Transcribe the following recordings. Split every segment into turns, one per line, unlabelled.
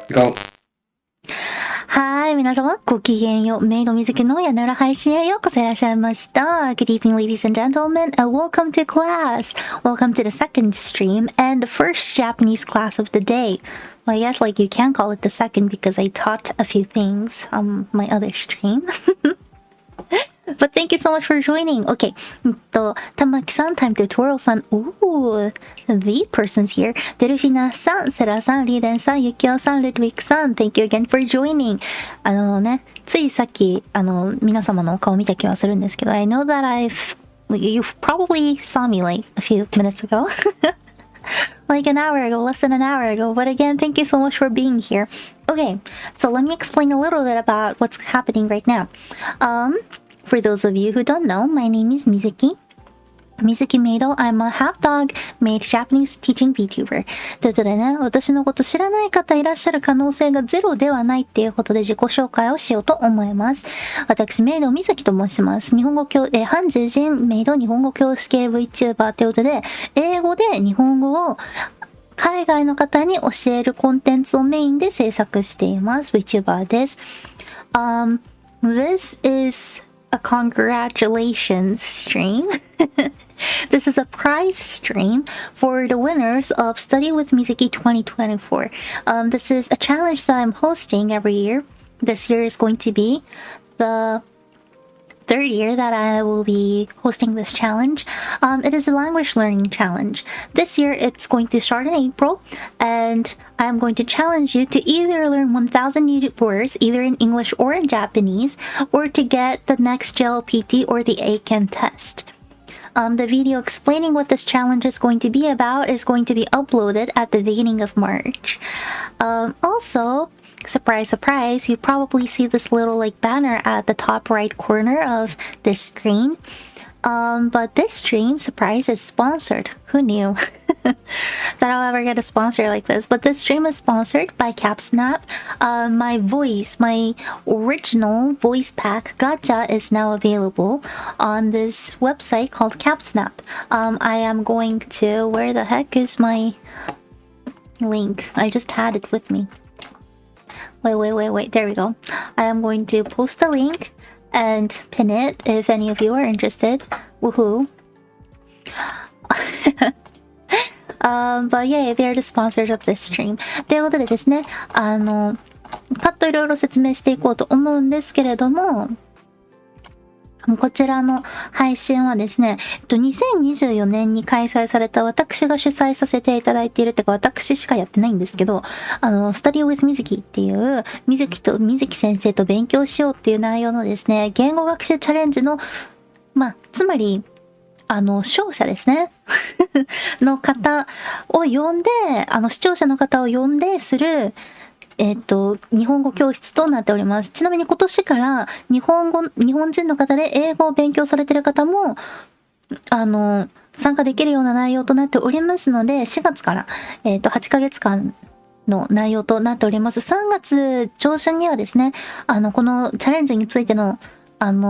Go.
はい、皆様、ごきげんよう。メイド水木のやなら配信へようこそいらっしゃいました。Good evening, ladies and gentlemen, and welcome to class. Welcome to the second stream and the first Japanese class of the day. Well, I guess like you can call it the second because I taught a few things on my other stream. But thank you so much for joining. Okay, Tamaki-san, time to Twirl-san. Ooh, the person's here. Delphina-san, Sera-san, Riden-san, Yukio-san, Ludwig-san. Thank you again for joining. ついさっき皆様のお顔見た気はするんですけど、I know that you probably saw me like a few minutes ago. Like an hour ago, less than an hour ago. But again, thank you so much for being here. Okay, so let me explain a little bit about what's happening right now. For those of you who don't know, my name is Mizuki Meido. I'm a half-dog maid Japanese teaching Vtuber. ということでね、私のこと知らない方いらっしゃる可能性がゼロではないっていうことで自己紹介をしようと思います。私、メイド水木と申します。半獣人メイド日本語教師系 Vtuber ということで、英語で日本語を海外の方に教えるコンテンツをメインで制作しています。Vtuber です。This is a congratulations stream. This is a prize stream for the winners of Study with Mizuki 2024. This is a challenge that I'm hosting every year. This year is going to be the third year that I will be hosting this challenge. It is a language learning challenge. This year it's going to start in April, and I'm going to challenge you to either learn 1,000 new words, either in English or in Japanese, or to get the next JLPT or the Aiken test. The video explaining what this challenge is going to be about is going to be uploaded at the beginning of March. Also, surprise, surprise, you probably see this little like banner at the top right corner of this screen. But this stream, surprise, is sponsored. Who knew that I'll ever get a sponsor like this? But this stream is sponsored by capsnap. My original voice pack gacha is now available on this website called capsnap. I am going to, where the heck is my link? I just had it with me. Wait, there we go. I am going to post a link and pin it if any of you are interested. Woohoo. But yeah, they're the sponsors of this stream. ということでですね、パッといろいろ説明していこうと思うんですけれども、こちらの配信はですね、2024年に開催された私が主催させていただいているってか私しかやってないんですけど、Study with Mizuki っていう水木先生と勉強しようっていう内容のですね、言語学習チャレンジの、つまり、勝者ですねの方を呼んで、視聴者の方を呼んでする日本語教室となっております。ちなみに今年から日本人の方で英語を勉強されている方も、参加できるような内容となっておりますので、4月から、8ヶ月間の内容となっております。3月上旬にはですね、このチャレンジについての、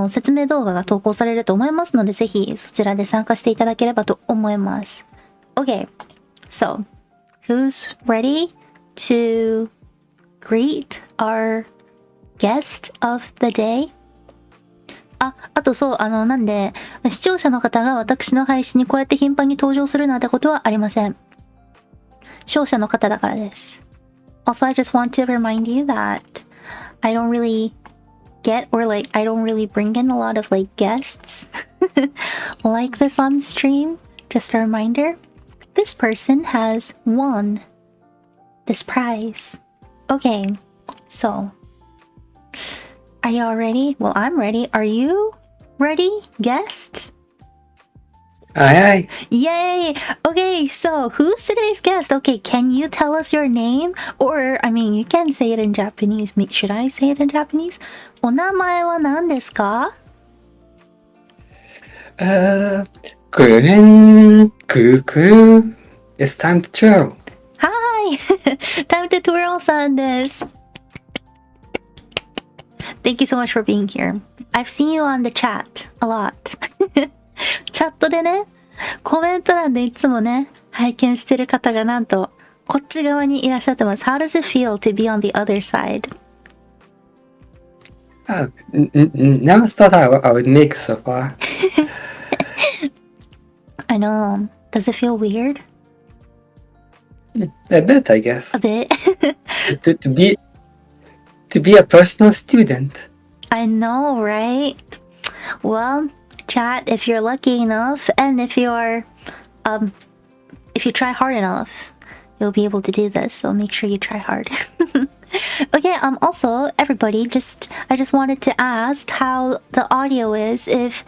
説明動画が投稿されると思いますので、ぜひそちらで参加していただければと思います。Okay, so, who's ready to greet our guest of the day? あとそう、なんで、視聴者の方が私の配信にこうやって頻繁に登場するなんてことはありません。勝者の方だからです。Also, I just want to remind you that I don't really get, or like, I don't really bring in a lot of like guests like this on stream. Just a reminder, this person has won this prize. Okay, so, are you all ready? Well, I'm ready. Are you ready, guest?
Aye.
Yay! Okay, so who's today's guest? Okay, can you tell us your name? Or, I mean, you can say it in Japanese. Should I say it in Japanese? お名前は何ですか?
It's time to twirl.
Hi! Time to twirl さんです。Thank you so much for being here. I've seen you on the chat a lot. チャットでね、コメント欄でいつもね、拝見してる方がなんとこっち側にいらっしゃってます。How does it feel to be on the other side?
Oh, never thought I would make it so far.
I know. Does it feel weird?
A bit, I guess.
A bit.
to be a personal student.
I know, right? Well, chat, if you're lucky enough and if you try hard enough, you'll be able to do this, so make sure you try hard. Okay, also everybody, I just wanted to ask how the audio is. If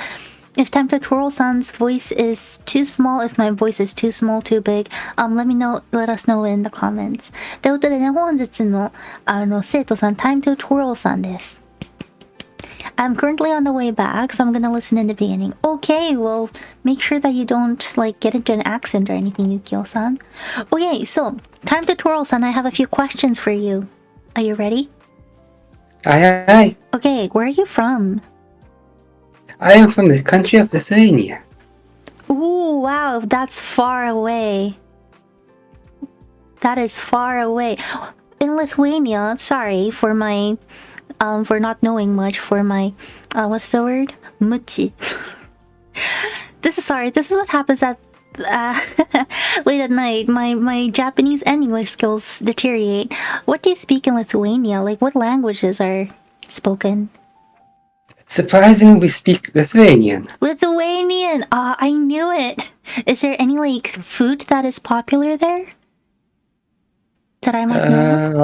Time to Twirl-san's voice is too small, if my voice is too small, too big, let us know in the comments. ということでね、本日の生徒さん、Time to Twirl さんです。I'm currently on the way back, so I'm gonna listen in the beginning. Okay, well, make sure that you don't get into an accent or anything, Yukio-san. Okay, so Time to Twirl-san, I have a few questions for you. Are you ready?
Aye.
Okay, where are you from?
I am from the country of Lithuania.
Ooh, wow, that's far away. That is far away. In Lithuania, sorry for my for not knowing much, for my what's the word? Muchi. This is what happens at late at night. My Japanese and English skills deteriorate. What do you speak in Lithuania? What languages are spoken?
Surprisingly, we speak Lithuanian.
Lithuanian! Ah, I knew it! Is there any, food that is popular there? That I might know?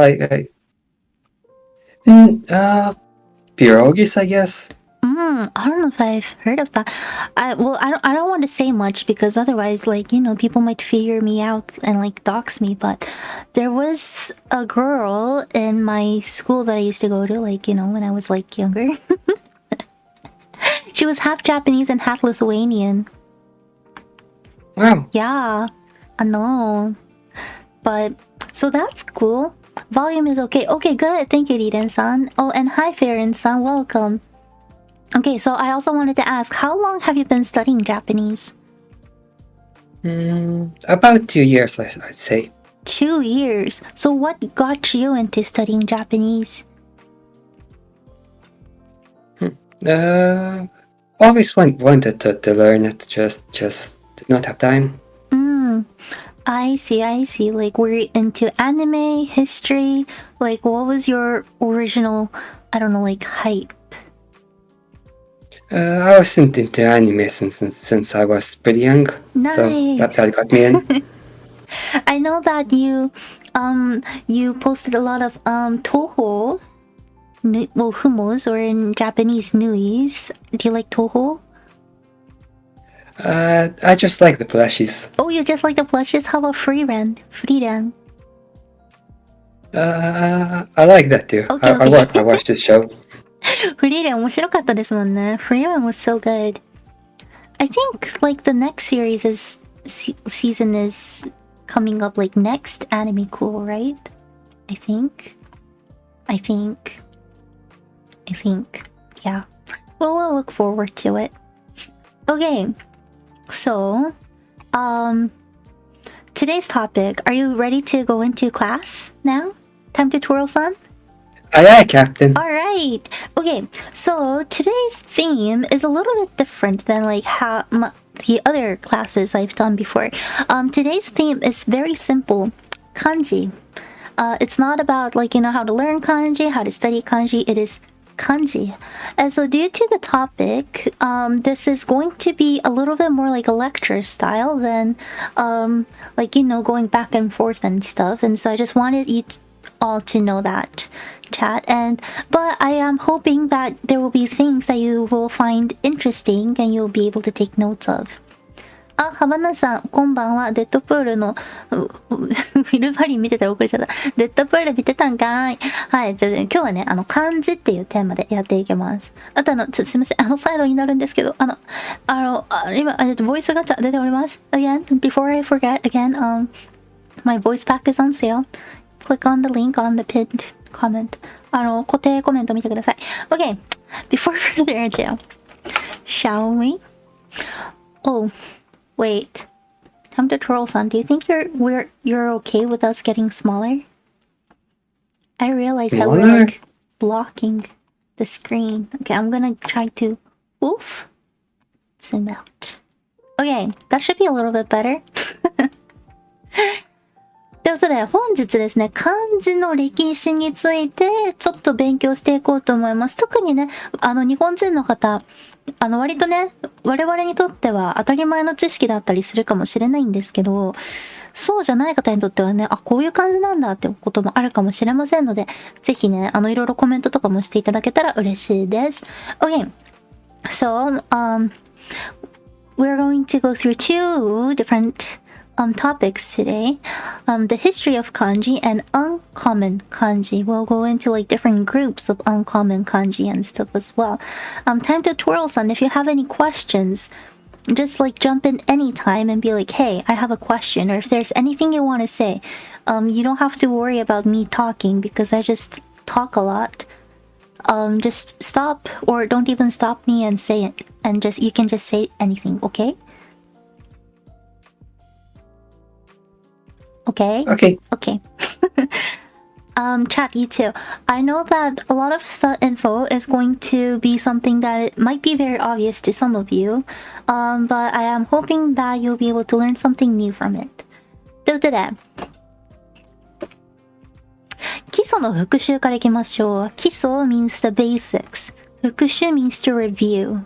Pierogis, I guess.
I don't know if I've heard of that. I don't want to say much because otherwise, people might figure me out and, dox me, but there was a girl in my school that I used to go to, when I was, younger. She was half Japanese and half Lithuanian.
Wow.
Yeah, I know. But, so that's cool. Volume is okay. Okay, good. Thank you, Riden-san. Oh, and hi, Farron-san. Welcome. Okay, so I also wanted to ask, how long have you been studying Japanese?
About 2 years, I'd say.
2 years? So what got you into studying Japanese?
Always wanted to learn it, just did not have time.
I see. Were you into anime, history? What was your original, I don't know, hype?
I was into anime since I was pretty young.
Nice.
So that got me in.
I know that you posted a lot of toho, humos, or in Japanese nuis. Do you like toho?
I just like the plushies.
Oh, you just like the plushes? How about Freeran?
I like that too.
Okay.
I watched this show.
Freeran 面白かったですもんね. Freeran was so good. I think the next season is coming up next Anime Cool, right? I think. Yeah. Well, we'll look forward to it. Okay. So, today's topic. Are you ready to go into class now? Time to Twirl-san?
Aye, Captain.
Alright. Okay, so today's theme is a little bit different than how the other classes I've done before. Today's theme is very simple. Kanji. It's not about how to learn kanji, how to study kanji. It is kanji. And so due to the topic, this is going to be a little bit more like a lecture style than going back and forth and stuff. And so I just wanted you all to know that, chat. But I am hoping that there will be things that you will find interesting and you'll be able to take notes of. あ、ハバナさん、こんばんは。デッドプールのフィルバリー見てたら遅れちゃった。デッドプール見てたんかーい。はい、じゃあ今日はね、漢字っていうテーマでやっていきます。あとすいません、サイドになるんですけど、今、ボイスガチャ出ております。Again, before I forget, again, my voice pack is on sale. Click on the link on the pinned comment. 固定コメント見てください。Okay, before further ado, shall we? Oh, wait. Time to twirl-san, do you think you're okay with us getting smaller? I realize that we're
Smaller?
like blocking the screen. Okay, I'm gonna try to zoom out. Okay, that should be a little bit better. ということで、本日ですね、漢字の歴史についてちょっと勉強していこうと思います。特にね、日本人の方、割とね、我々にとっては当たり前の知識だったりするかもしれないんですけど、そうじゃない方にとってはね、こういう感じなんだってこともあるかもしれませんので、ぜひね、いろいろコメントとかもしていただけたら嬉しいです。Okay, so, we're going to go through two different topics today. The history of kanji and uncommon kanji. We'll go into like different groups of uncommon kanji and stuff as well. Time to twirl-san, if you have any questions, just like jump in anytime and be like, hey, I have a question, or if there's anything you want to say, you don't have to worry about me talking because I just talk a lot. Just stop, or don't even stop me and say it, and you can just say anything, okay? Okay? Okay. Chat, you too. I know that a lot of the info is going to be something that might be very obvious to some of you, but I am hoping that you'll be able to learn something new from it. ということで、基礎の復習からいきましょう。基礎 means the basics. 復習 means to review.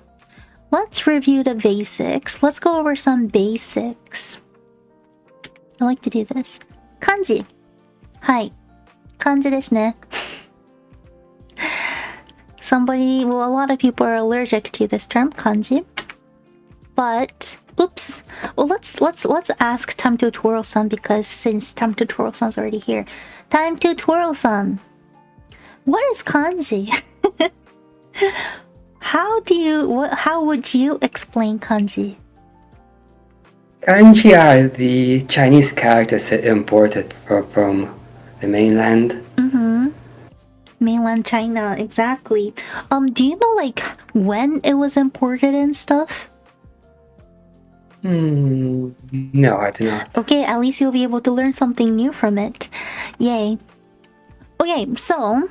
Let's review the basics. Let's go over some basics. I like to do this. 漢字。はい。漢字ですね。A lot of people are allergic to this term, kanji. But, oops. Well, let's ask Time to Twirl-san, because since Time to Twirl-san's already here. Time to Twirl-san. What is kanji? How would you explain kanji?
Kanji are the Chinese characters imported from the mainland.
Mm-hmm. Mainland China, exactly. Do you know like when it was imported and stuff?
No, I do not.
Okay, at least you'll be able to learn something new from it. Yay. Okay, so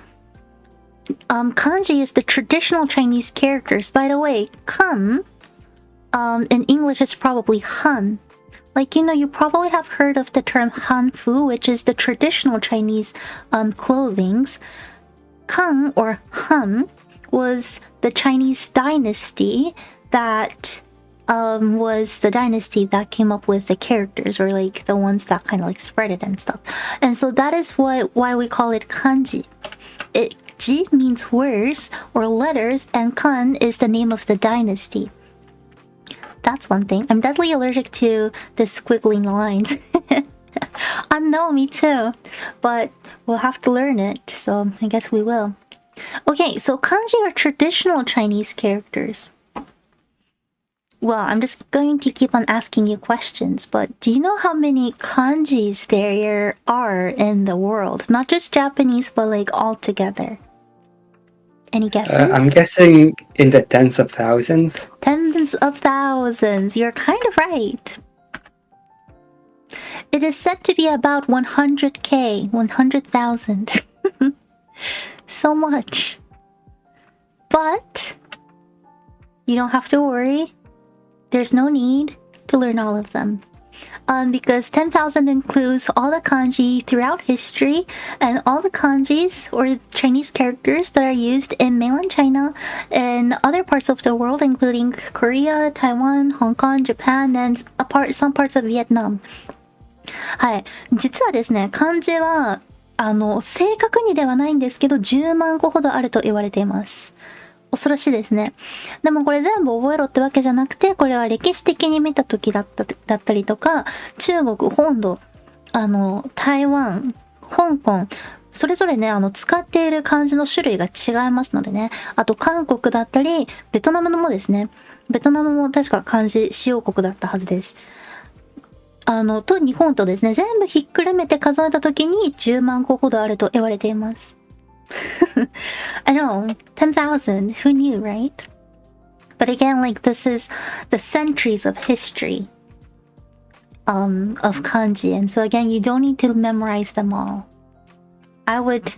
kanji is the traditional Chinese characters. By the way, kan in English is probably han. Like, you probably have heard of the term hanfu, which is the traditional Chinese clothings. Kan or Han was the Chinese dynasty that was the dynasty that came up with the characters, or like the ones that kind of like spread it and stuff. And so that is why we call it kanji. Ji means words or letters, and kan is the name of the dynasty. That's one thing. I'm deadly allergic to the squiggling lines. I know, me too. But we'll have to learn it, so I guess we will. Okay, so kanji are traditional Chinese characters. Well, I'm just going to keep on asking you questions, but do you know how many kanjis there are in the world? Not just Japanese, but like all together. Any guesses?
I'm guessing in the tens of thousands.
Tens of thousands. You're kind of right. It is said to be about 100k, 100,000. So much. But you don't have to worry. There's no need to learn all of them. Because 10,000 includes all the kanji throughout history and all the kanjis or Chinese characters that are used in mainland China and other parts of the world, including Korea, Taiwan, Hong Kong, Japan, and some parts of Vietnam. はい。実はですね、漢字は、正確にではないんですけど、10万個ほどあると言われています。恐ろしいですね。でもこれ全部覚えろってわけじゃなくて、これは歴史的に見た時だったりとか、中国本土、台湾、香港、それぞれね、使っている漢字の種類が違いますのでね。あと韓国だったり、ベトナムのもですね。ベトナムも確か漢字使用国だったはずです。と日本とですね、全部ひっくるめて数えた時に10万個ほどあると言われています。I know, 10,000, who knew, right? But again, like this is the centuries of history. of kanji. And so again, you don't need to memorize them all. I would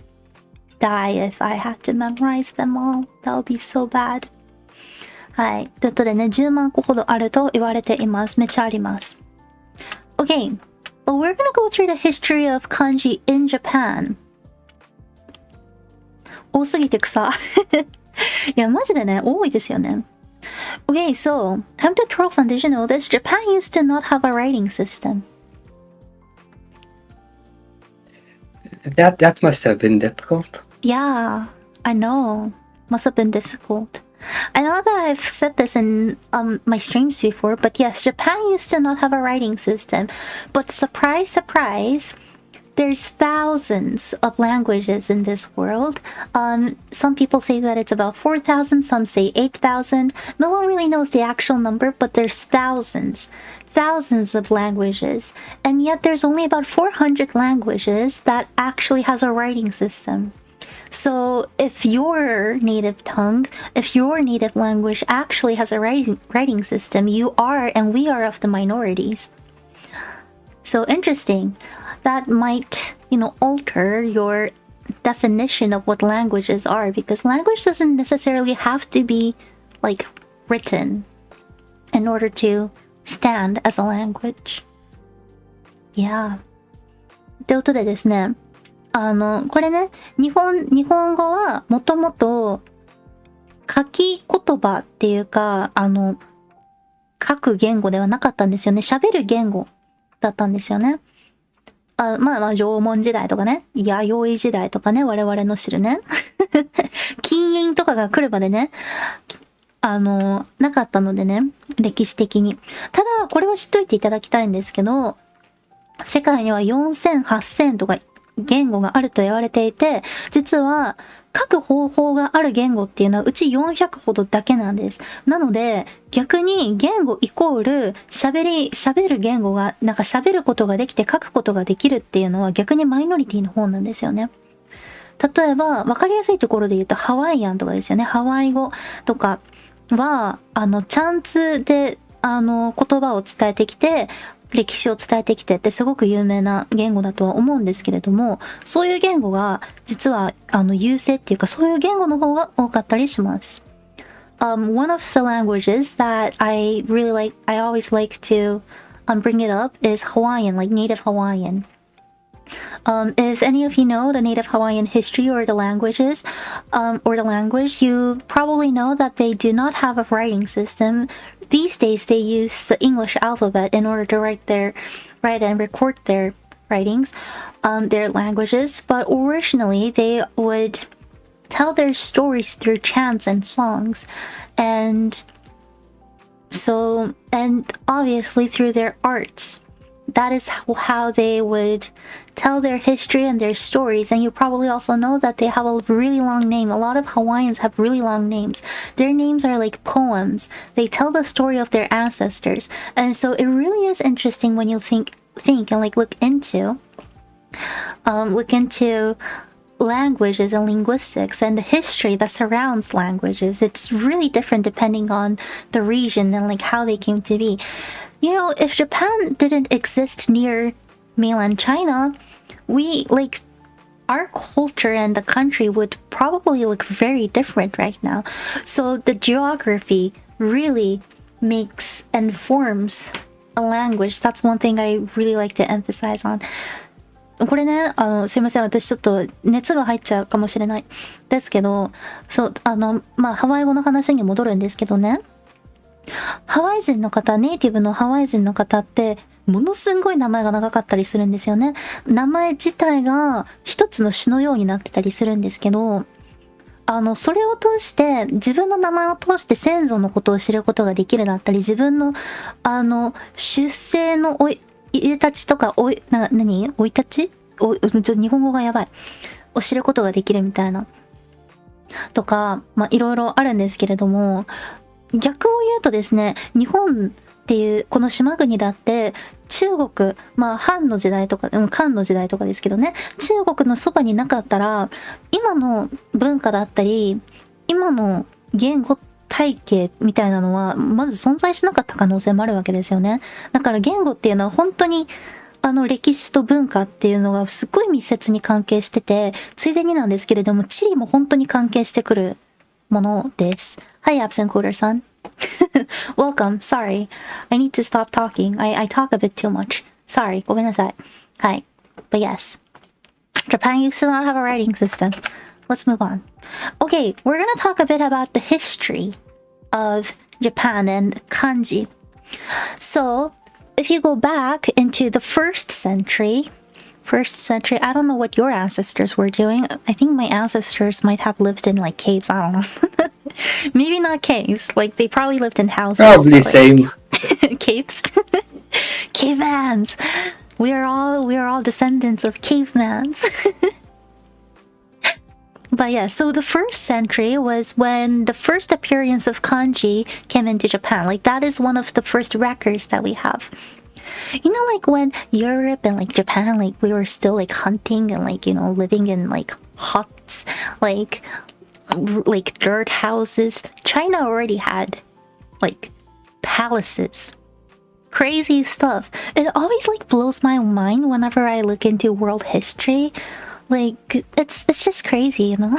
die if I had to memorize them all. That would be so bad. はい。ということでね、10万個ほどあると言われています。めっちゃあります。Okay. Well, we're gonna go through the history of kanji in Japan. 多すぎて草。いや、マジでね、多いですよね。Okay, so, time to Twirl-san, did you know this? Japan used to not have a writing system.
That must have been difficult.
Yeah, I know. Must have been difficult. I know that I've said this in my streams before, but yes, Japan used to not have a writing system. But surprise, surprise, there's thousands of languages in this world. Some people say that it's about 4,000, some say 8,000. No one really knows the actual number, but there's thousands of languages. And yet there's only about 400 languages that actually has a writing system. So if your native tongue, if your native language actually has a writing system, you are and we are of the minorities. So interesting. That might, alter your definition of what languages are, because language doesn't necessarily have to be written in order to stand as a language. Yeah. ということでですね、これね、日本語はもともと書き言葉っていうか、書く言語ではなかったんですよね。喋る言語だったんですよね。まあ縄文時代とかね、弥生時代とかね、我々の知るね。金印とかが来るまでね、なかったのでね、歴史的に。ただ、これは知っといていただきたいんですけど、世界には4000、8000とか言語があると言われていて、実は書く方法がある言語っていうのはうち400ほどだけなんです。なので逆に言語イコール喋る言語が喋ることができて書くことができるっていうのは逆にマイノリティの方なんですよね。例えば分かりやすいところで言うとハワイアンとかですよね。ハワイ語とかはチャンツで言葉を伝えてきて歴史を伝えてきてってすごく有名な言語だとは思うんですけれども、そういう言語が実は優勢っていうかそういう言語の方が多かったりします。One of the languages that I always like to bring it up is Hawaiian, like native Hawaiian. If any of you know the native Hawaiian history or the languages, or the language, you probably know that they do not have a writing system. These days, they use the English alphabet in order to write and record their writings, their languages. But originally, they would tell their stories through chants and songs, and obviously through their arts. That is how they would tell their history and their stories. And you probably also know that they have a really long name. A lot of Hawaiians have really long names. Their names are like poems. They tell the story of their ancestors. And so it really is interesting when you think and look into languages and linguistics and the history that surrounds languages. It's really different depending on the region and how they came to be. If Japan didn't exist near mainland China, our culture and the country would probably look very different right now. So the geography really makes and forms a language. That's one thing I really like to emphasize on. これね、すいません。私ちょっと熱が入っちゃうかもしれない。ですけど、そう、ハワイ語の話に戻るんですけどね。ハワイ人の方、ネイティブのハワイ人の方ってものすごい名前が長かったりするんですよね。名前自体が一つの詩のようになってたりするんですけど、それを通して自分の名前を通して先祖のことを知ることができるだったり、自分の出生のいでたちとか生い立ち日本語がやばいを知ることができるみたいなとか、いろいろあるんですけれども、逆を言うとですね、日本っていうこの島国だって中国、漢の時代とかですけどね、中国のそばになかったら今の文化だったり今の言語っ体系みたいなのはまず存在しなかった可能性もあるわけですよね。だから言語っていうのは本当に歴史と文化っていうのがすごい密接に関係してて、ついでになんですけれども地理も本当に関係してくるものです。はい、absent coder さん。Welcome. Sorry. I need to stop talking. I talk a bit too much. Sorry. ごめんなさい。はい。But yes. Japan used to not have a writing system. Let's move on. Okay, we're gonna talk a bit about the history of Japan and kanji. So, if you go back into the first century, I don't know what your ancestors were doing. I think my ancestors might have lived in like caves. I don't know. Maybe not caves. Like they probably lived in houses.
Probably
like,
same.
Caves. Cavemans. We are all descendants of cavemans. But yeah, so the first century was when the first appearance of kanji came into Japan. Like that is one of the first records that we have. You know, like when Europe and like Japan, like we were still like hunting and like, you know, living in like huts, like dirt houses. China already had like palaces. Crazy stuff. It always like blows my mind whenever I look into world history. Like it's just crazy, you know.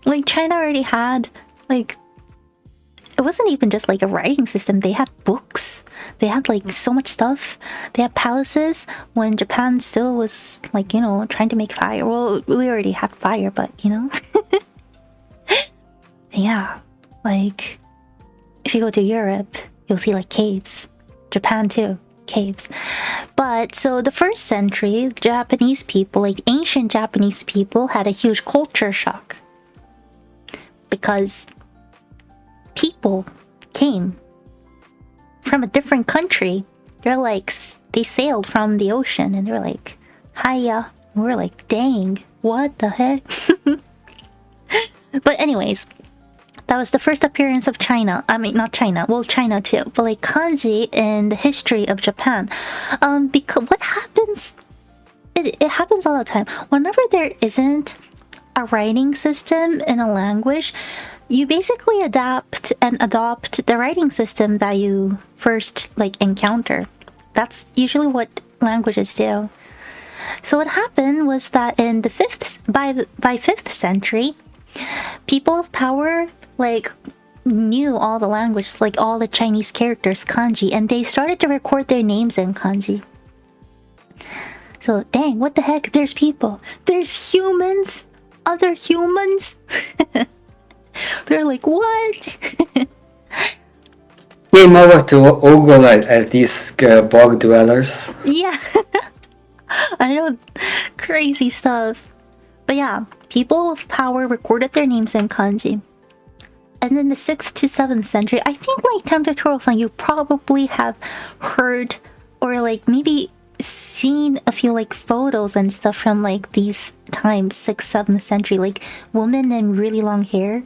Like China already had like, it wasn't even just like a writing system. They had books. They had like so much stuff. They had palaces when Japan still was like, you know, trying to make fire. Well, we already had fire, but you know. Yeah, like if you go to Europe, you'll see like caves. Japan too, caves. But so the first century, Japanese people, like ancient Japanese people, had a huge culture shock because people came from a different country. They're like, they sailed from the ocean and they're like, hiya. We're like, dang, what the heck? But anyways, that was the first appearance of China. I mean, not China. Well, China too. But like kanji in the history of Japan. Because what happens, it happens all the time. Whenever there isn't a writing system in a language, you basically adapt and adopt the writing system that you first like encounter. That's usually what languages do. So what happened was that in the by 5th century, people of power like knew all the languages, like all the Chinese characters, kanji, and they started to record their names in kanji. So dang, what the heck? There's people. There's humans. Other humans. They're like, what?
Came over to ogle at these bog dwellers.
Yeah. I know, crazy stuff. But yeah, people with power recorded their names in kanji. And in the 6th to 7th century, I think like Tempted Twirl-san, you probably have heard or like maybe seen a few like photos and stuff from like these times, 6th, 7th century, like women in really long hair.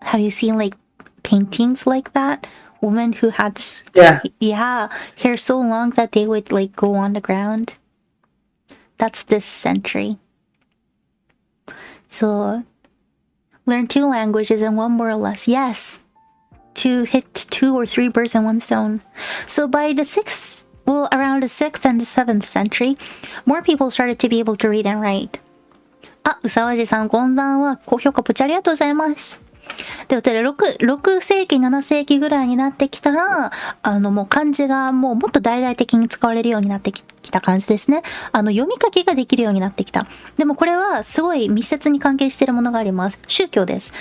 Have you seen like paintings like that? Women who had hair so long that they would like go on the ground. That's this century. So learn 2 languages and 1 more or less. Yes, to hit 2 or 3 birds in 1 stone. So by the 6th, well, around the 6th and the 7th century, more people started to be able to read and write. あ、うさわじさんこんばんは。高評価ポチありがとうございます。ということで 6世紀7世紀ぐらいになってきたらもう漢字がもっと大々的に使われるようになってきた感じですね。読み書きができるようになってきた。でもこれはすごい密接に関係しているものがあります。宗教です。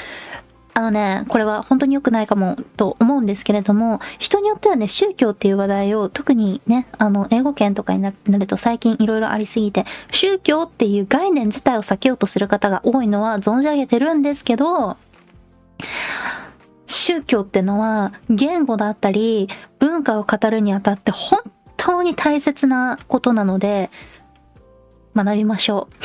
これは本当に良くないかもと思うんですけれども、人によってはね、宗教っていう話題を特にね、英語圏とかになると最近いろいろありすぎて、宗教っていう概念自体を避けようとする方が多いのは存じ上げてるんですけど、宗教ってのは言語だったり文化を語るにあたって本当に大切なことなので学びましょう。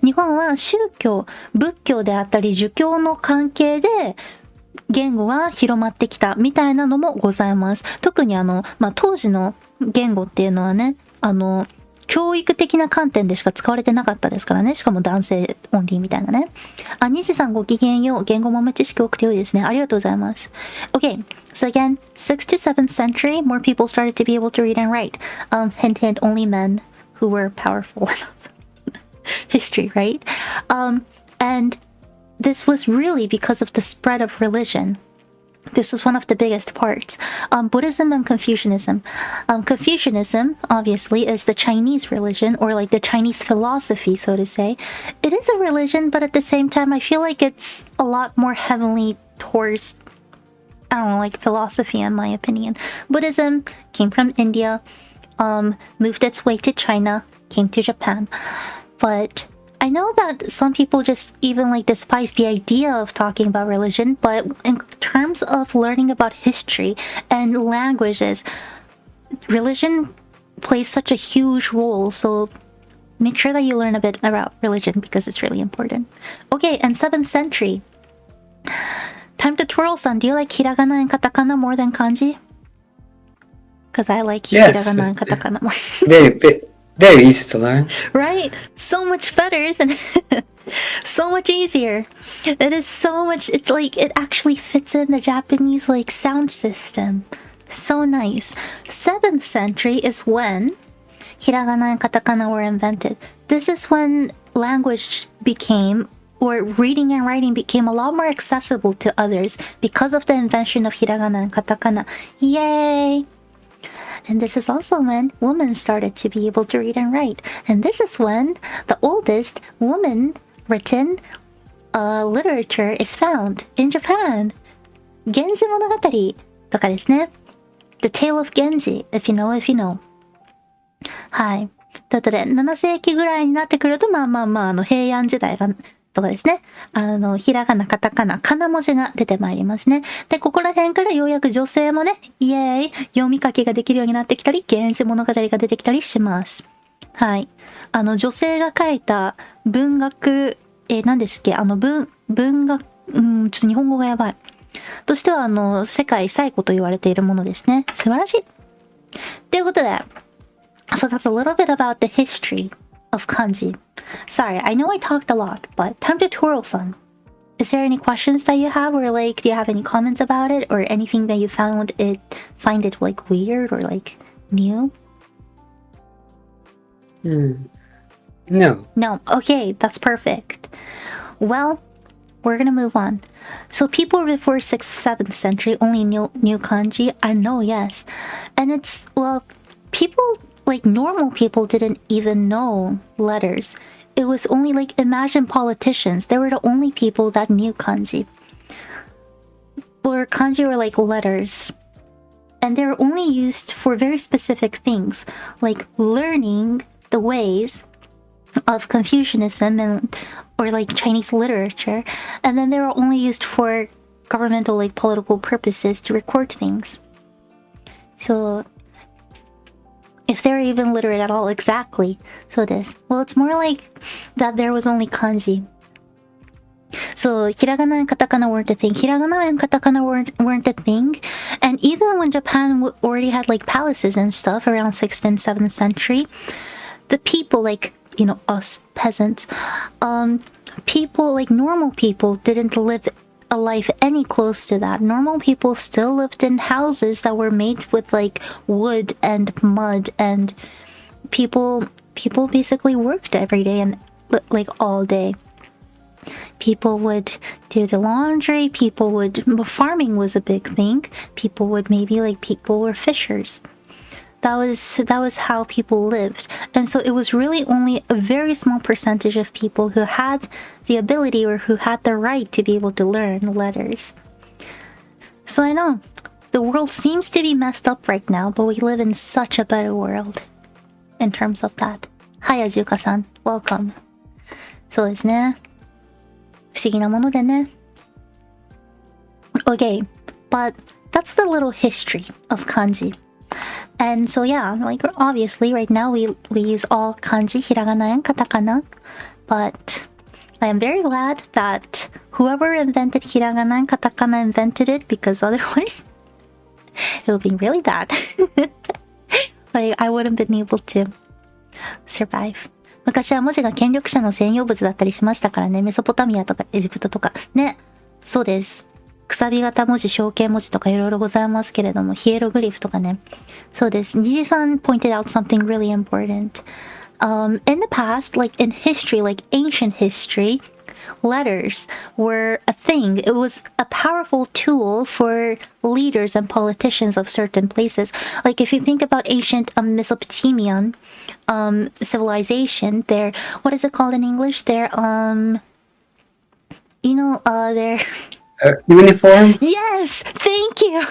日本は宗教、仏教であったり儒教の関係で言語が広まってきたみたいなのもございます。特に当時の言語っていうのはね、教育的な観点でしか使われてなかったですからね。しかも男性オンリーみたいなね。西さんごきげんよう。言語豆知識多くて良いですね。ありがとうございます。Okay, so again, 6th to 7th century, more people started to be able to read and write. Hint, hint, only men who were powerful enough. History, right? And this was really because of the spread of religion. This was one of the biggest parts. Buddhism and Confucianism. Confucianism, obviously, is the Chinese religion, or like the Chinese philosophy, so to say. It is a religion, but at the same time, I feel like it's a lot more heavily towards, I don't know, like philosophy, in my opinion. Buddhism came from India, moved its way to China, came to Japan. But I know that some people just even like despise the idea of talking about religion, but in terms of learning about history and languages, religion plays such a huge role. So make sure that you learn a bit about religion because it's really important. Okay, and 7th century. Time to Twirl-san, do you like hiragana and katakana more than kanji? Because I like hiragana and katakana more.
Very easy to learn.
Right? So much better, isn't it? So much easier. It is so much, it's like it actually fits in the Japanese like sound system. So nice. 7th century is when hiragana and katakana were invented. This is when language became, or reading and writing became a lot more accessible to others because of the invention of hiragana and katakana. Yay! And this is also when women started to be able to read and write. And this is when the oldest woman-written literature is found in Japan. Genji Monogatari とかですね。The Tale of Genji, if you know, if you know. はい。ということで、7世紀ぐらいになってくると、平安時代がとかですね。ひらがな、カタカナ、かな文字が出てまいりますね。で、ここら辺からようやく女性もね、イエーイ、読み書きができるようになってきたり、源氏物語が出てきたりします。はい。女性が書いた文学、何ですっけ、文学、ちょっと日本語がやばい。としては、世界最古と言われているものですね。素晴らしい。ということで、so that's a little bit about the history of kanji. Sorry, I know I talked a lot, but time to Twirl-san. Is there any questions that you have, or like, do you have any comments about it, or anything that you find it like weird or like new?
No.
No. Okay, that's perfect. Well, we're gonna move on. So people before 6th, 7th century only knew kanji. I know, yes, and it's people. Like normal people didn't even know letters. It was only like, imagine politicians. They were the only people that knew kanji. Or kanji were like letters. And they were only used for very specific things, like learning the ways of Confucianism or like Chinese literature. And then they were only used for governmental like political purposes to record things. So if they're even literate at all, exactly. So this. Well, it's more like that there was only kanji. So hiragana and katakana weren't a thing. Hiragana and katakana weren't a thing. And even when Japan already had like palaces and stuff around 6th and 7th century, the people like, you know, us peasants, people like normal people didn't live a life any close to that. Normal people still lived in houses that were made with like wood and mud, and people basically worked every day and like all day. People would do the laundry, farming was a big thing. People were fishers. That was how people lived. And so it was really only a very small percentage of people who had the ability or who had the right to be able to learn letters. So I know, the world seems to be messed up right now, but we live in such a better world in terms of that. Hi, Ajuka-san. Welcome. そうですね。不思議なものでね。Okay, but that's the little history of kanji. And so yeah, like obviously right now we use all kanji, hiragana, and katakana. But I am very glad that whoever invented hiragana and katakana invented it, because otherwise it would be really bad. Like I wouldn't been able to survive。昔は文字が権力者の専用物だったりしましたからね。メソポタミアとかエジプトとか。ね。そうです。くさび型文字、象形文字とかいろいろございますけれども、ヒエログリフとかね。そうです。虹さん pointed out something really important. In the past, like in history, like ancient history, letters were a thing. It was a powerful tool for leaders and politicians of certain places. Like if you think about ancient Mesopotamian civilization, their, what is it called in English? Their their
Uniform?
Yes, thank you.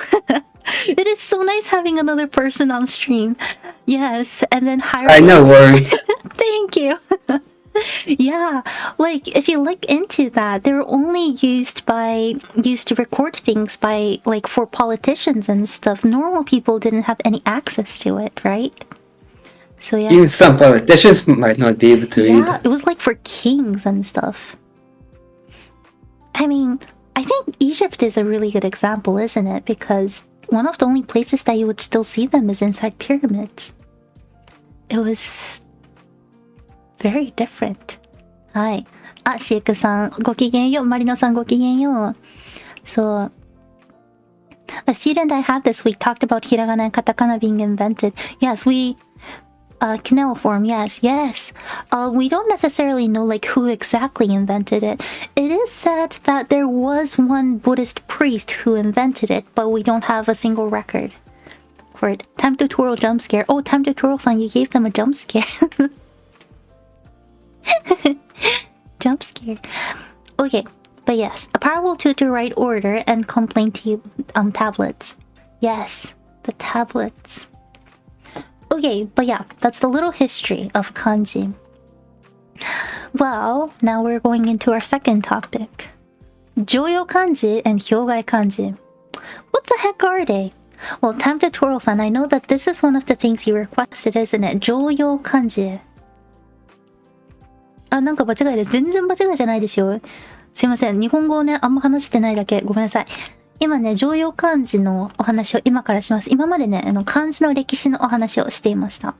It is so nice having another person on stream. Yes, and then
I know words.
Thank you. Yeah, like if you look into that, they're only used to record things by like for politicians and stuff. Normal people didn't have any access to it, right? So yeah.
Even some politicians might not be able to read.
Yeah, it was like for kings and stuff. I mean, I think Egypt is a really good example, isn't it? Because one of the only places that you would still see them is inside pyramids. It was very different. はい。あ、シエクさん、ごきげんよう。マリノさん、ごきげんよう。So, a student I had this week talked about hiragana and katakana being invented. Yes, cuneiform, yes. We don't necessarily know like who exactly invented it. It is said that there was one Buddhist priest who invented it, but we don't have a single record for it. Time to twirl jump scare. Oh, time to twirl-san, you gave them a jump scare. Jump scare. Okay, but yes, a powerful tool to write order and complaint tablets. Yes, the tablets. Okay, but yeah, that's the little history of kanji. Well, now we're going into our second topic.常用kanji and hyougai kanji. What the heck are they? Well, time to twirl-san, I know that this is one of the things you requested, isn't it? 常用漢字。あ、なんか間違いです。全然間違いじゃないですよ。すいません。日本語をね、あんま話してないだけ。ごめんなさい。今ね、常用漢字のお話を今からします。今までね、漢字の歴史のお話をしていました。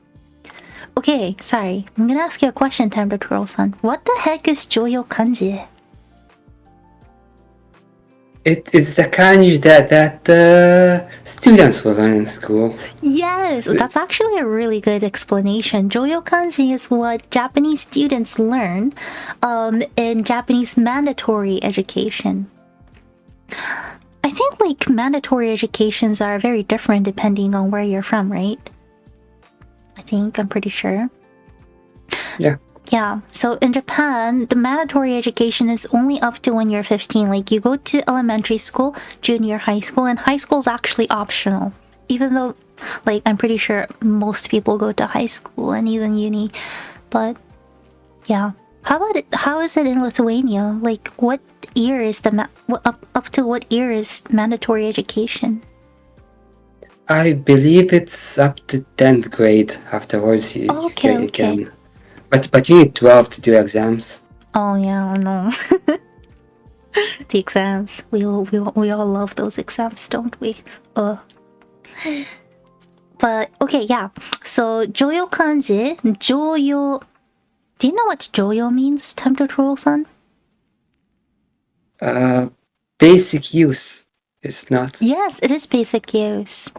Okay, sorry. I'm gonna ask you a question, time to twirl-san. What the heck is 常用漢字?
It's the kanji that students will learn in school.
Yes, that's actually a really good explanation. Joyo kanji is what Japanese students learn in Japanese mandatory education. I think like mandatory educations are very different depending on where you're from, right? I'm pretty sure. Yeah, so in Japan, the mandatory education is only up to when you're 15. Like, you go to elementary school, junior high school, and high school is actually optional. Even though, like, I'm pretty sure most people go to high school and even uni. But, yeah. How is it in Lithuania? Like, what year is up to what year is mandatory education?
I believe it's up to 10th grade. Afterwards, you can... But you need 12 to do exams.
Oh yeah, I know. The exams. We all love those exams, don't we? But okay, yeah. So Joyo kanji, Joyo. Do you know what Joyo means, time to twirl-san?
Basic use. It's not.
Yes, it is basic use.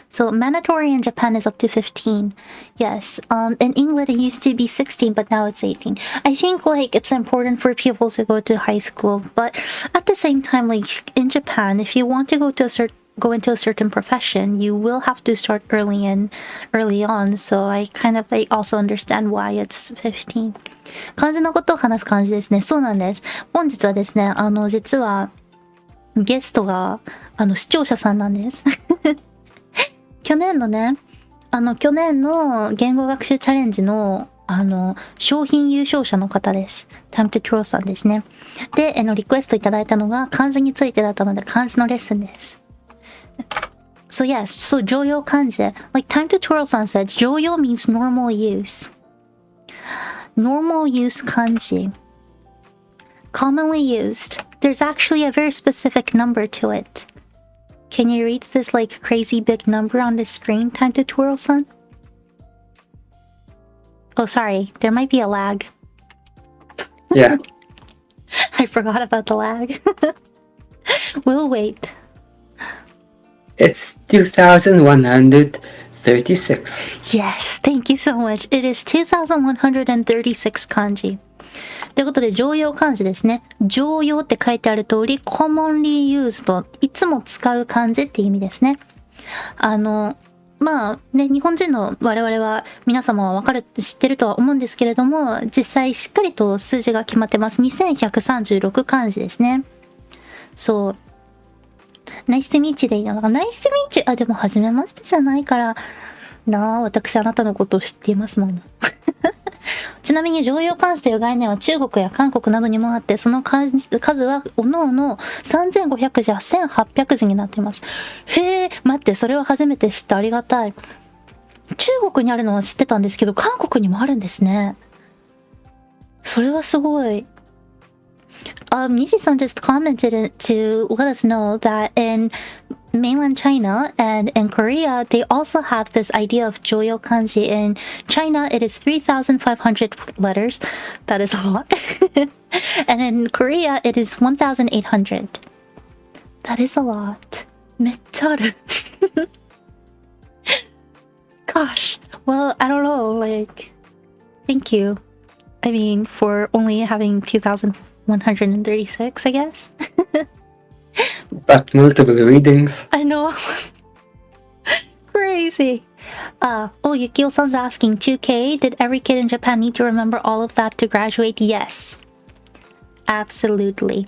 So mandatory in Japan is up to 15. Yes. In England it used to be 16, but now it's 18. I think like it's important for people to go to high school, but at the same time, like in Japan, if you want to go into a certain profession, you will have to start early on. So I kind of like also understand why it's 15. 漢字のことを話す感じですね。そうなんです。本日はですね、実はゲストが視聴者さんなんです。去年の言語学習チャレンジの商品優勝者の方です。Time to Twirl さんですね。で、リクエストいただいたのが漢字についてだったので漢字のレッスンです。So yes, so 常用漢字。Like Time to Twirl さん said, 常用 means normal use. Normal use 漢字。Commonly used. There's actually a very specific number to it. Can you read this like crazy big number on the screen, time to twirl, son? Oh, sorry. There might be a lag.
Yeah.
I forgot about the lag. We'll wait.
It's 2136.
Yes, thank you so much. It is 2136 漢字。ということで、常用漢字ですね。常用って書いてある通り、commonly used いつも使う漢字って意味ですね。まあね、日本人の我々は皆様は知ってるとは思うんですけれども、実際しっかりと数字が決まってます。2136漢字ですね。そう。ナイステミーチでいいのかな。ナイステミーチ、あ、でも初めましてじゃないからなあ、私あなたのことを知っていますもん。ちなみに常用漢字という概念は中国や韓国などにもあって、その数はおのおの3500字や1800字になっています。へえ、待って、それは初めて知った。ありがたい。中国にあるのは知ってたんですけど、韓国にもあるんですね。それはすごい。Nishi-san just commented to let us know that in mainland China and in Korea, they also have this idea of Joyo kanji. In China, it is 3,500 letters. That is a lot. And in Korea, it is 1,800. That is a lot. めっちゃある。Gosh. Well, I don't know. Like, thank you. I mean, for only having 2,136, I guess.
But multiple readings.
I know. Crazy. Yukio-san's asking, 2K, did every kid in Japan need to remember all of that to graduate? Yes. Absolutely.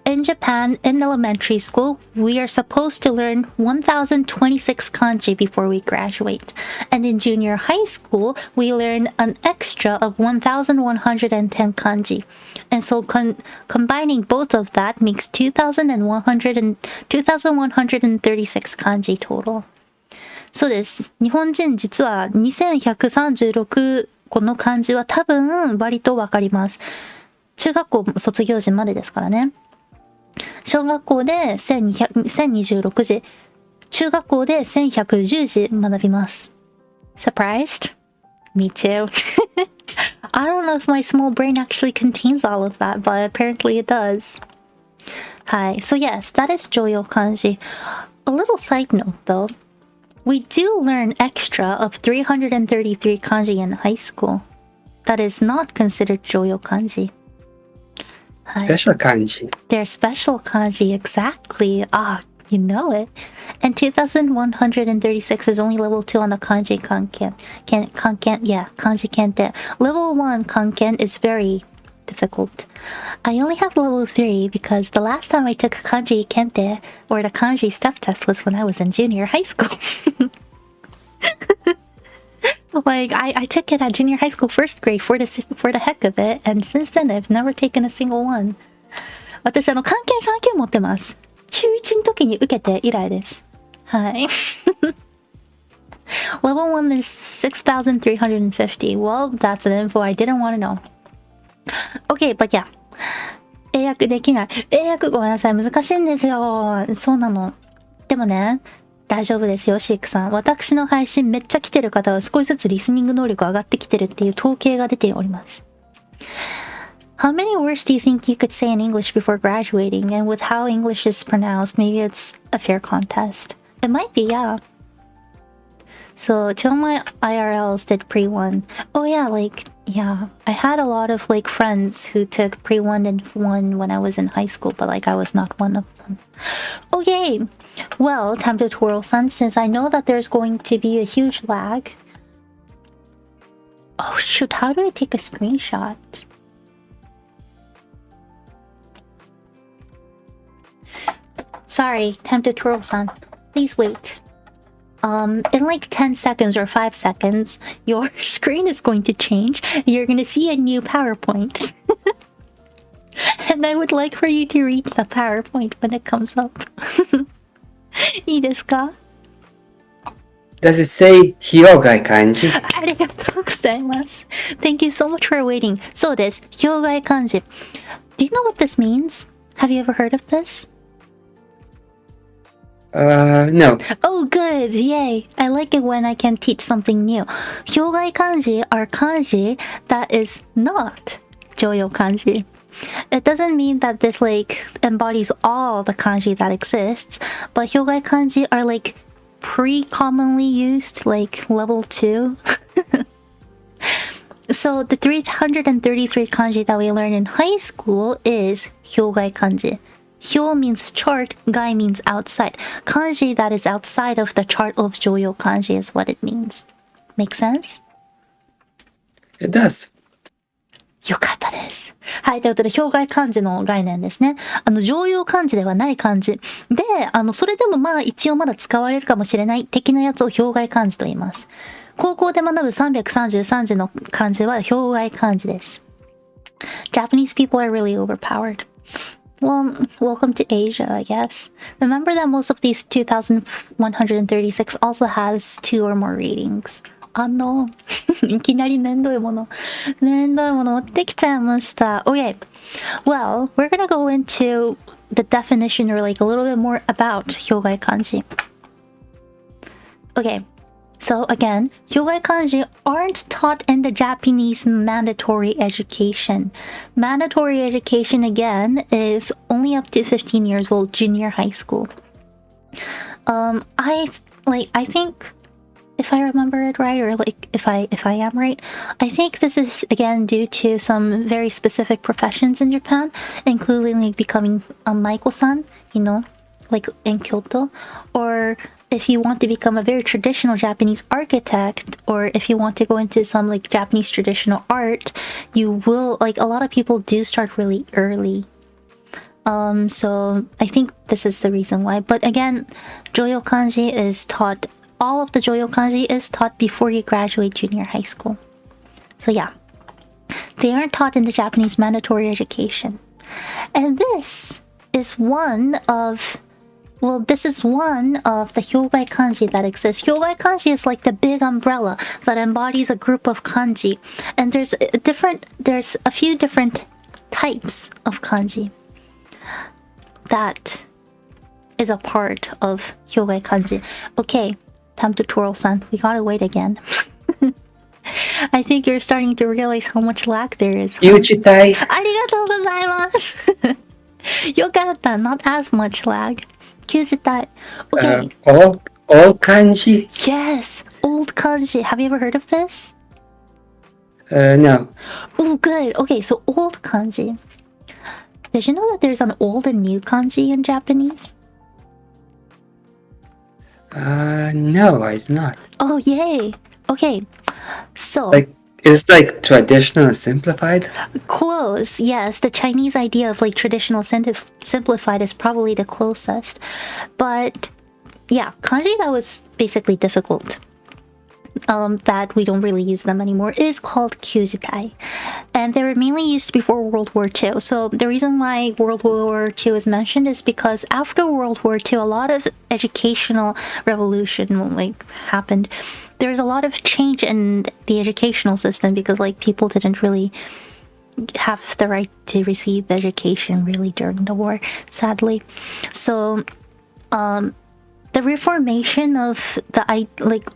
In Japan, in elementary school, we are supposed to learn 1,026 kanji before we graduate. And in junior high school, we learn an extra of 1,110 kanji. And so combining both of that makes 2,136 kanji total. そうです。日本人実は2136個の漢字は多分割とわかります。中学校卒業時までですからね。小学校で1026字、中学校で1110字学びます。Surprised? Me too. I don't know if my small brain actually contains all of that, but apparently it does. はい。So yes, that is 常用漢字。A little side note though. We do learn extra of 333 kanji in high school. That is not considered 常用漢字。
Special kanji.
They're special kanji, exactly. You know it. And 2,136 is only level 2 on the kanji kanken. Kanji kenten. Level 1 kanken is very difficult. I only have level 3 because the last time I took kanji kente, or the kanji step test, was when I was in junior high school. Like, I took it at junior high school first grade for the heck of it, and since then I've never taken a single one. 私漢検3級持ってます。中1の時に受けて以来です。はい。Level 1 is 6,350. Well, that's an info I didn't want to know. Okay, but yeah. 英訳できない。英訳ごめんなさい。難しいんですよ。そうなの。でもね、大丈夫ですよ、シークさん。私の配信めっちゃ来てる方は少しずつリスニング能力上がってきてるっていう統計が出ております。How many words do you think you could say in English before graduating? And with how English is pronounced, maybe it's a fair contest. It might be, yeah. So, till my IRLs did pre-1. Oh yeah, yeah. I had a lot of friends who took pre-1 and 1 when I was in high school, but I was not one of them. Okay. Well, time to twirl, son, since I know that there's going to be a huge lag. Oh shoot, how do I take a screenshot? Sorry, time to twirl, son. Please wait. In 10 seconds or 5 seconds, your screen is going to change. You're going to see a new PowerPoint. And I would like for you to read the PowerPoint when it comes up. いいですか?
Does it say 表外漢字?
ありがとうございます。Thank you so much for waiting. そうです。表外漢字。Do you know what this means? Have you ever heard of this?
No.
Oh, good. Yay. I like it when I can teach something new. 表外漢字 are kanji that is not 常用漢字. It doesn't mean that this like embodies all the kanji that exists, but 表外漢字 are like pre-commonly used, like level 2. So the 333 kanji that we learn in high school is 表外漢字. Hyo means chart, gai means outside. Kanji that is outside of the chart of 常用漢字 is what it means. Make sense?
It does.
よかったです。はい。ということで、表外漢字の概念ですね。常用漢字ではない漢字。で、それでもまあ一応まだ使われるかもしれない的なやつを表外漢字と言います。高校で学ぶ333字の漢字は表外漢字です。Japanese people are really overpowered. Well, welcome to Asia, I guess. Remember that most of these 2136 also has 2 or more readings. いきなりめんどいもの持ってきちゃいました。Okay. Well, we're gonna go into the definition or like a little bit more about 表外漢字. Okay. So again, 表外漢字 aren't taught in the Japanese mandatory education. Mandatory education again is only up to 15 years old, junior high school. I think if I remember it right, or like if I am right, I think this is again due to some very specific professions in Japan, including like becoming a maiko-san, you know, like in Kyoto, or if you want to become a very traditional Japanese architect, or if you want to go into some like Japanese traditional art, you will, like, a lot of people do start really early. So I think this is the reason why. But again, Joyo Kanji is taught, all of the Joyo Kanji is taught before you graduate junior high school. So yeah, they aren't taught in the Japanese mandatory education. And this is one of the Hyogai kanji that exists. Hyogai kanji is like the big umbrella that embodies a group of kanji. And there's a few different types of kanji that is a part of Hyogai kanji. Okay, time to Twirl-san. We gotta wait again. I think you're starting to realize how much lag there is.
Yuchitai.
Arigatou gozaimasu. Yokatta, not as much lag. Kyujitai. Okay.
Old kanji?
Yes, old kanji. Have you ever heard of this?
No.
Oh, good. Okay, so old kanji. Did you know that there's an old and new kanji in Japanese?
No, it's not.
Oh, yay. Okay, so...
Like, it's like traditional and simplified?
Close, yes. The Chinese idea of like traditional simplified is probably the closest. But yeah, kanji that was basically difficult, that we don't really use them anymore, is called kyujitai. And they were mainly used before World War II. So the reason why World War II is mentioned is because after World War II, a lot of educational revolution like happened. There was a lot of change in the educational system because like people didn't really have the right to receive education really during the war, sadly. So the reformation of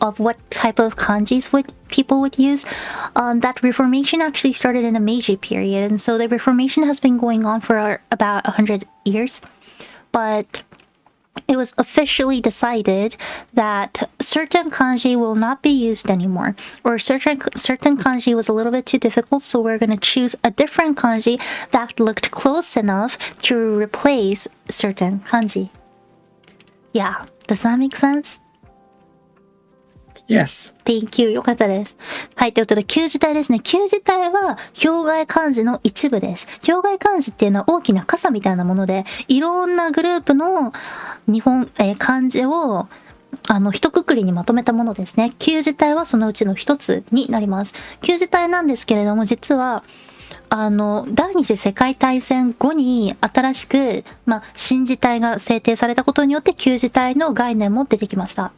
of what type of kanjis people would use, that reformation actually started in the Meiji period, and so the reformation has been going on for about 100 years. But it was officially decided that certain kanji will not be used anymore, or certain kanji was a little bit too difficult, so we're going to choose a different kanji that looked close enough to replace certain kanji. Yeah, does that make sense?
Yes.
Thank you. よかったです。はい、ということで、旧字体ですね。旧字体は表外漢字の一部です。表外漢字っていうのは大きな傘みたいなもので、いろんなグループの漢字を一括りにまとめたものですね。旧字体はそのうちの一つになります。旧字体なんですけれども、実は第二次世界大戦後に新しく、新字体が制定されたことによって旧字体の概念も出てきました。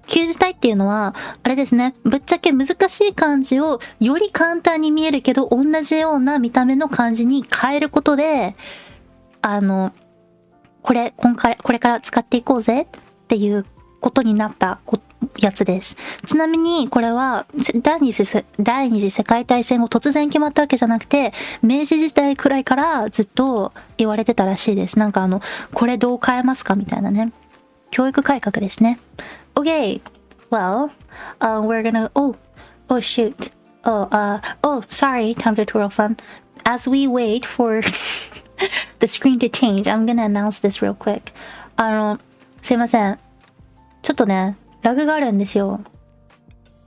旧字体っていうのはあれですね、ぶっちゃけ難しい漢字をより簡単に見えるけど同じような見た目の漢字に変えることでこれから使っていこうぜっていうことになったやつです。ちなみにこれは第二次世界大戦後突然決まったわけじゃなくて、明治時代くらいからずっと言われてたらしいです。なんかこれどう変えますかみたいなね。教育改革ですね。Okay, well, we're gonna, oh shoot. Sorry, time to twirl-san. As we wait for the screen to change, I'm gonna announce this real quick. すいません。ちょっとね、ラグがあるんですよ。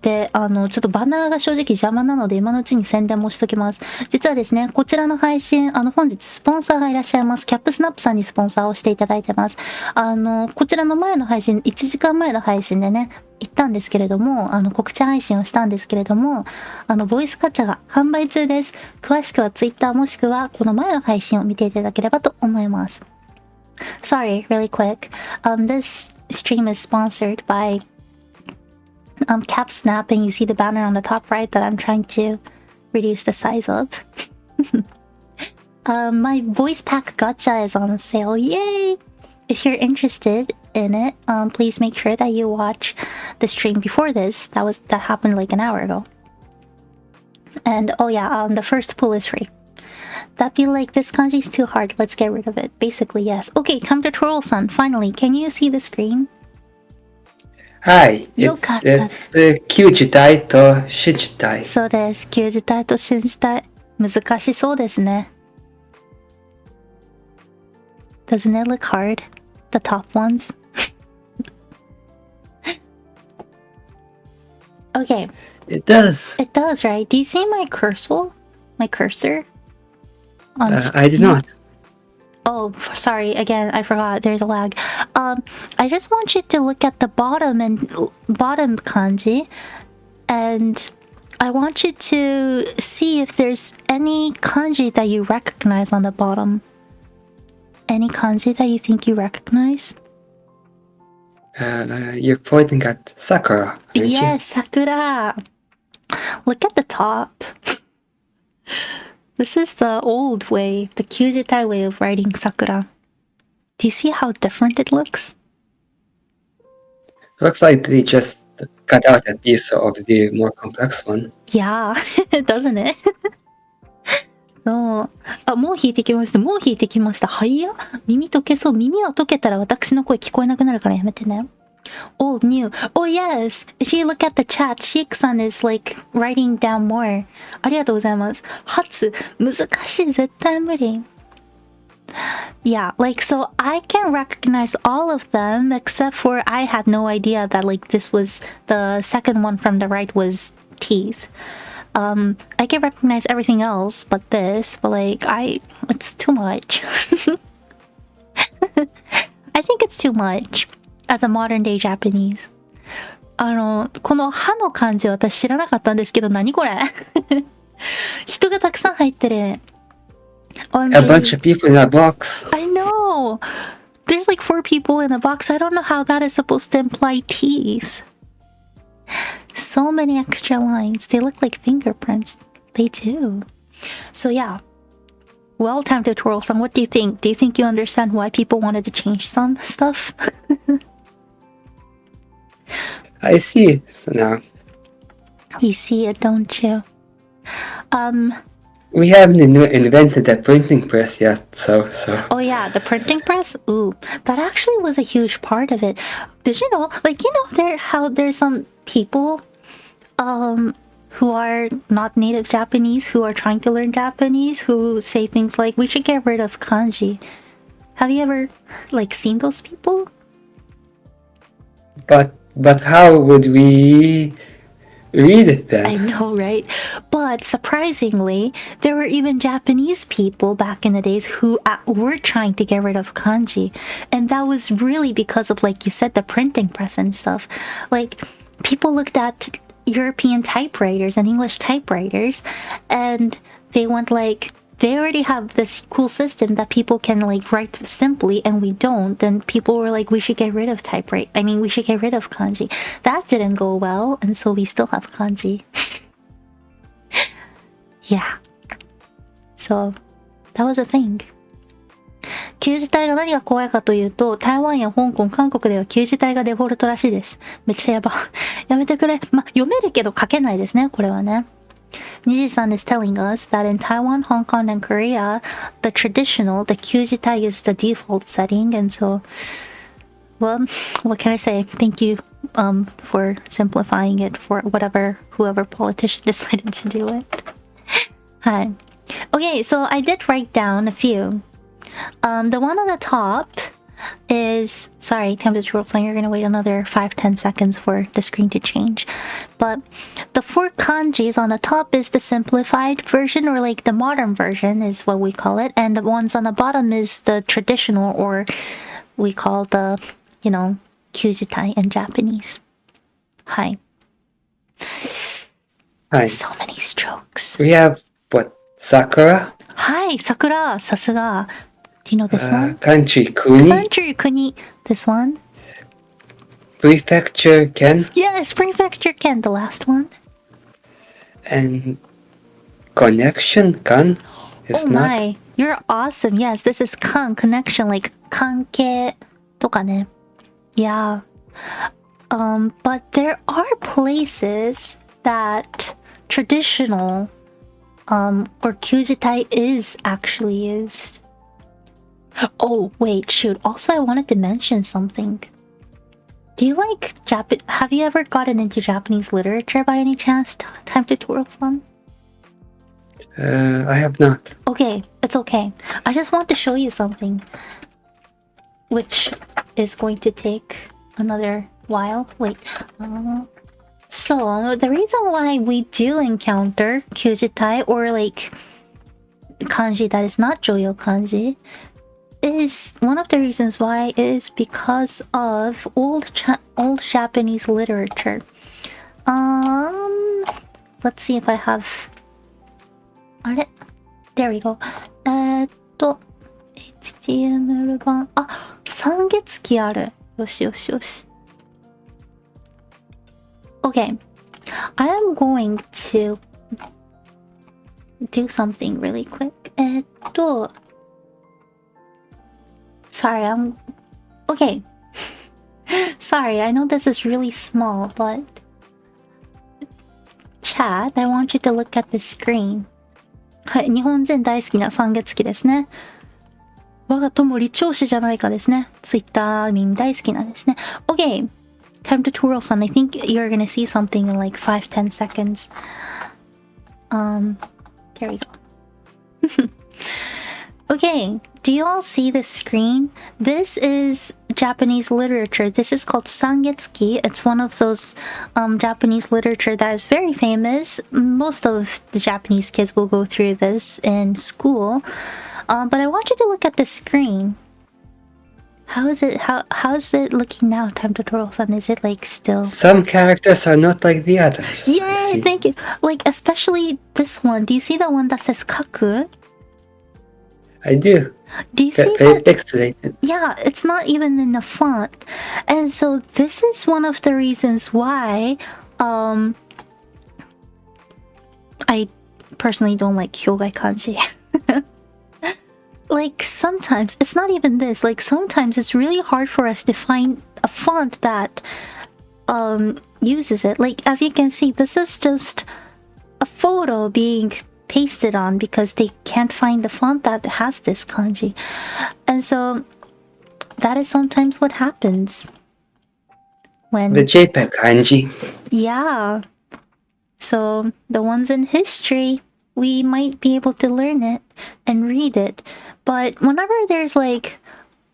で、ちょっとバナーが正直邪魔なので今のうちに宣伝もしときます。実はですね、こちらの配信、本日スポンサーがいらっしゃいます。capsnap さんにスポンサーをしていただいてます。こちらの前の配信、1時間前の配信でね、言ったんですけれども、告知配信をしたんですけれども、ボイスガチャが販売中です。詳しくは Twitter もしくはこの前の配信を見ていただければと思います。Sorry, really quick. This stream is sponsored by capsnap, and you see the banner on the top right that I'm trying to reduce the size of. My voice pack gacha is on sale. Yay! If you're interested in it, please make sure that you watch the stream before this. That happened like an hour ago. And oh yeah, the first pull is free. That feel like this kanji is too hard. Let's get rid of it. Basically, yes. Okay, come to Twirl-san. Finally, can you see the screen?
Hi, it's 旧字体と新字体。
そうです。旧字体と新字体。難しそうですね。Doesn't it look hard? The top ones? Okay.
It does.
It does, right? Do you see my cursor? My cursor?
I did not.
Oh, sorry. Again, I forgot. There's a lag. I just want you to look at the bottom kanji, and I want you to see if there's any kanji that you recognize on the bottom. Any kanji that you think you recognize?
You're pointing at Sakura, aren't you?
Yes, Sakura. Look at the top. This is the old way, the kyujitai way of writing Sakura. Do you see how different it looks?
Looks like they just cut out a piece of the more complex one.
Yeah, doesn't it? そう。あ、もう弾いてきました。もう弾いてきました。早っ。耳溶けそう。耳は溶けたら私の声聞こえなくなるからやめてね。Old new. Oh yes! If you look at the chat, Sheik-san is like writing down more. ありがとうございます。初。難しい。絶対無理。Yeah, like so I can recognize all of them except for I had no idea that like this was the second one from the right was teeth. I can recognize everything else but this, but like it's too much. I think it's too much as a modern day Japanese. この歯の漢字私知らなかったんですけど何これ人がたくさん入ってる。
A bunch of people in a box.
I know. There's like 4 people in a box. I don't know how that is supposed to imply teeth. So many extra lines. They look like fingerprints. They do. So yeah. Well, time to Twirl-san. What do you think? Do you think you understand why people wanted to change some stuff?
I see it now.
You see it, don't you?
We haven't invented a printing press yet, so.
Oh yeah, the printing press? Ooh, that actually was a huge part of it. Did you know, like, you know, there's some people, who are not native Japanese, who are trying to learn Japanese, who say things like, we should get rid of kanji. Have you ever, like, seen those people?
But how would we read it then?
I know, right? But surprisingly, there were even Japanese people back in the days who were trying to get rid of kanji. And that was really because of, like you said, the printing press and stuff. Like, people looked at European typewriters and English typewriters, and they went like, they already have this cool system that people can like write simply and we don't. Then people were like, we should get rid of we should get rid of kanji. That didn't go well, and so we still have kanji. Yeah. So that was a thing. 旧字体が何が怖いかというと、台湾や香港、韓国では旧字体がデフォルトらしいです。めっちゃやば。やめてくれ。読めるけど書けないですね、これはね。Niji-san is telling us that in Taiwan, Hong Kong, and Korea, the kyujitai is the default setting, and so, well, what can I say? Thank you for simplifying it for whoever politician decided to do it. Hi. Okay, so I did write down a few. The one on the top is, sorry, tempted to roleplay, you're gonna wait another 5-10 seconds for the screen to change. But the 4 kanjis on the top is the simplified version, or like the modern version is what we call it. And the ones on the bottom is the traditional, or we call the, kyujitai in Japanese. Hi.
Hi.
So many strokes.
We have, Sakura?
Hi, Sakura, sasuga. Do you know this one?
Country Kuni?
Country Kuni. This one?
Prefecture Ken?
Yes, Prefecture Ken, the last one.
And Connection Kan is
oh
not.
My, you're awesome. Yes, this is kan, connection, like kanke toka ne. Yeah. But there are places that traditional or kyujitai is actually used. Oh, wait, shoot. Also, I wanted to mention something. Do you like have you ever gotten into Japanese literature by any chance? Time to Twirl-san?
I have not.
Okay, it's okay. I just want to show you something, which is going to take another while. Wait. So, the reason why we do encounter kyujitai, or like kanji that is not Joyo kanji, is one of the reasons why is because of old Japanese literature. Let's see if I have. There we go. HTML 版。3月期ある。よしよしよし。Okay, I am going to do something really quick. Sorry, okay. Sorry, I know this is really small, but chat, I want you to look at the screen. はい、日本人大好きな三月期ですね。我が友理調子じゃないかですね。Twitter 民大好きなんですね。Okay, time to Twirl-san. I think you're gonna see something in like 5-10 seconds. There we go. Okay, do you all see the screen? This is Japanese literature. This is called Sangetsuki. It's one of those Japanese literature that is very famous. Most of the Japanese kids will go through this in school. But I want you to look at the screen. How is it looking now, Time Tutorial-san? Is it like still?
Some characters are not like the others.
Yay, thank you. Like especially this one. Do you see the one that says kaku?
I do.
Do you see
very
that?
pixelated.
Yeah, it's not even in the font. And so this is one of the reasons why I personally don't like hyogai kanji. Like sometimes, it's not even this, like sometimes it's really hard for us to find a font that uses it. Like as you can see, this is just a photo being pasted on because they can't find the font that has this kanji. And so that is sometimes what happens when
the JPEG kanji.
Yeah. So the ones in history, we might be able to learn it and read it. But whenever there's like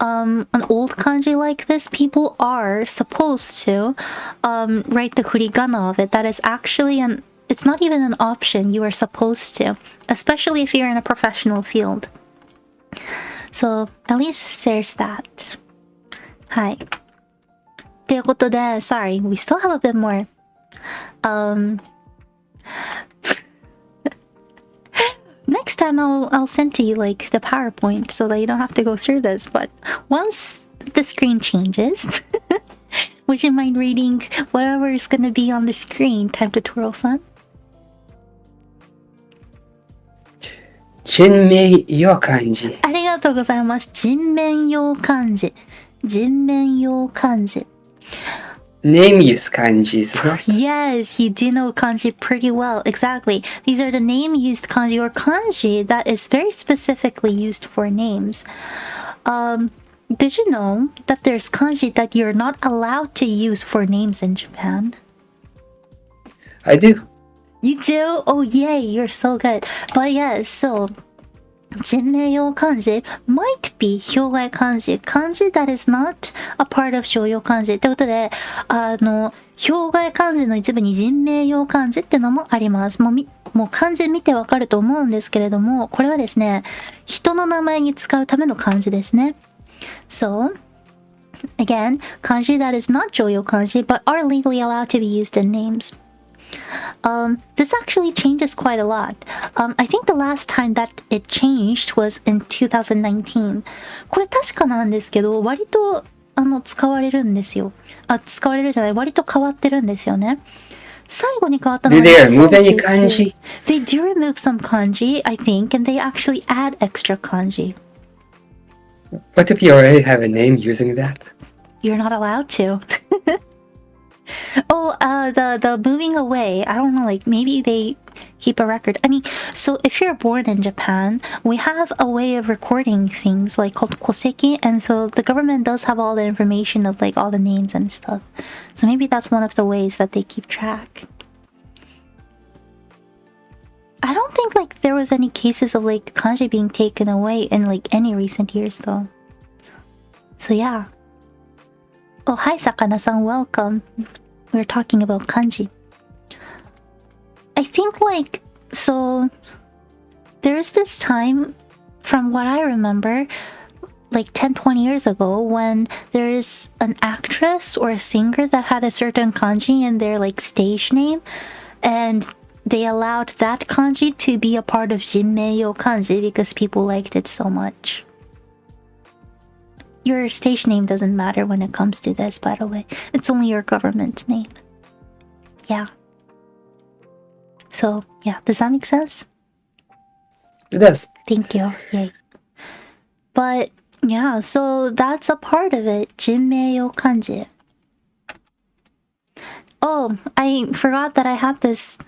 an old kanji like this, people are supposed to write the hiragana of it. That is actually it's not even an option. You are supposed to, especially if you're in a professional field. So at least there's that. Hi. ということで, sorry, we still have a bit more. Next time I'll send to you like the PowerPoint so that you don't have to go through this. But once the screen changes, would you mind reading whatever is gonna be on the screen? Time to Twirl-san.
人名よ漢字。
ありがとうございます。人面用漢字。人面用漢字。
Name use kanjis, no?
Yes, you do know kanji pretty well. Exactly. These are the name used kanji or kanji that is very specifically used for names. Did you know that there's kanji that you're not allowed to use for names in Japan?
I do.
You do? Oh, yay, you're so good. But yeah, so 人名用漢字 might be 表外漢字 kanji that is not a part of 常用漢字ってことで、表外漢字の一部に人名用漢字ってのもあります。もう漢字見てわかると思うんですけれども、これはですね、人の名前に使うための漢字ですね。So, again, kanji that is not 常用漢字 but are legally allowed to be used in names. This actually changes quite a lot. I think the last time that it changed was in 2019. これ確かなんですけど、割と使われるんですよ。使われるじゃない、割と変わってるんですよね。最後に変わったのは
Do they remove any kanji?
They do remove some kanji, I think, and they actually add extra kanji.
What if you already have a name using that?
You're not allowed to. Oh, the moving away. I don't know, like maybe they keep a record. I mean, so if you're born in Japan, we have a way of recording things like called koseki, and so the government does have all the information of like all the names and stuff. So maybe that's one of the ways that they keep track. I don't think like there was any cases of like kanji being taken away in like any recent years though. So yeah. Oh, hi Sakana-san, welcome. We're talking about kanji. I think like, so there's this time from what I remember, like 10-20 years ago, when there is an actress or a singer that had a certain kanji in their like stage name, and they allowed that kanji to be a part of Jinmei-yo kanji because people liked it so much. Your stage name doesn't matter when it comes to this, by the way. It's only your government name. Yeah. So, yeah. Does that make sense?
It does.
Thank you. Yay. But, yeah. So, that's a part of it. Jinmei-yo kanji. Oh, I forgot that I have this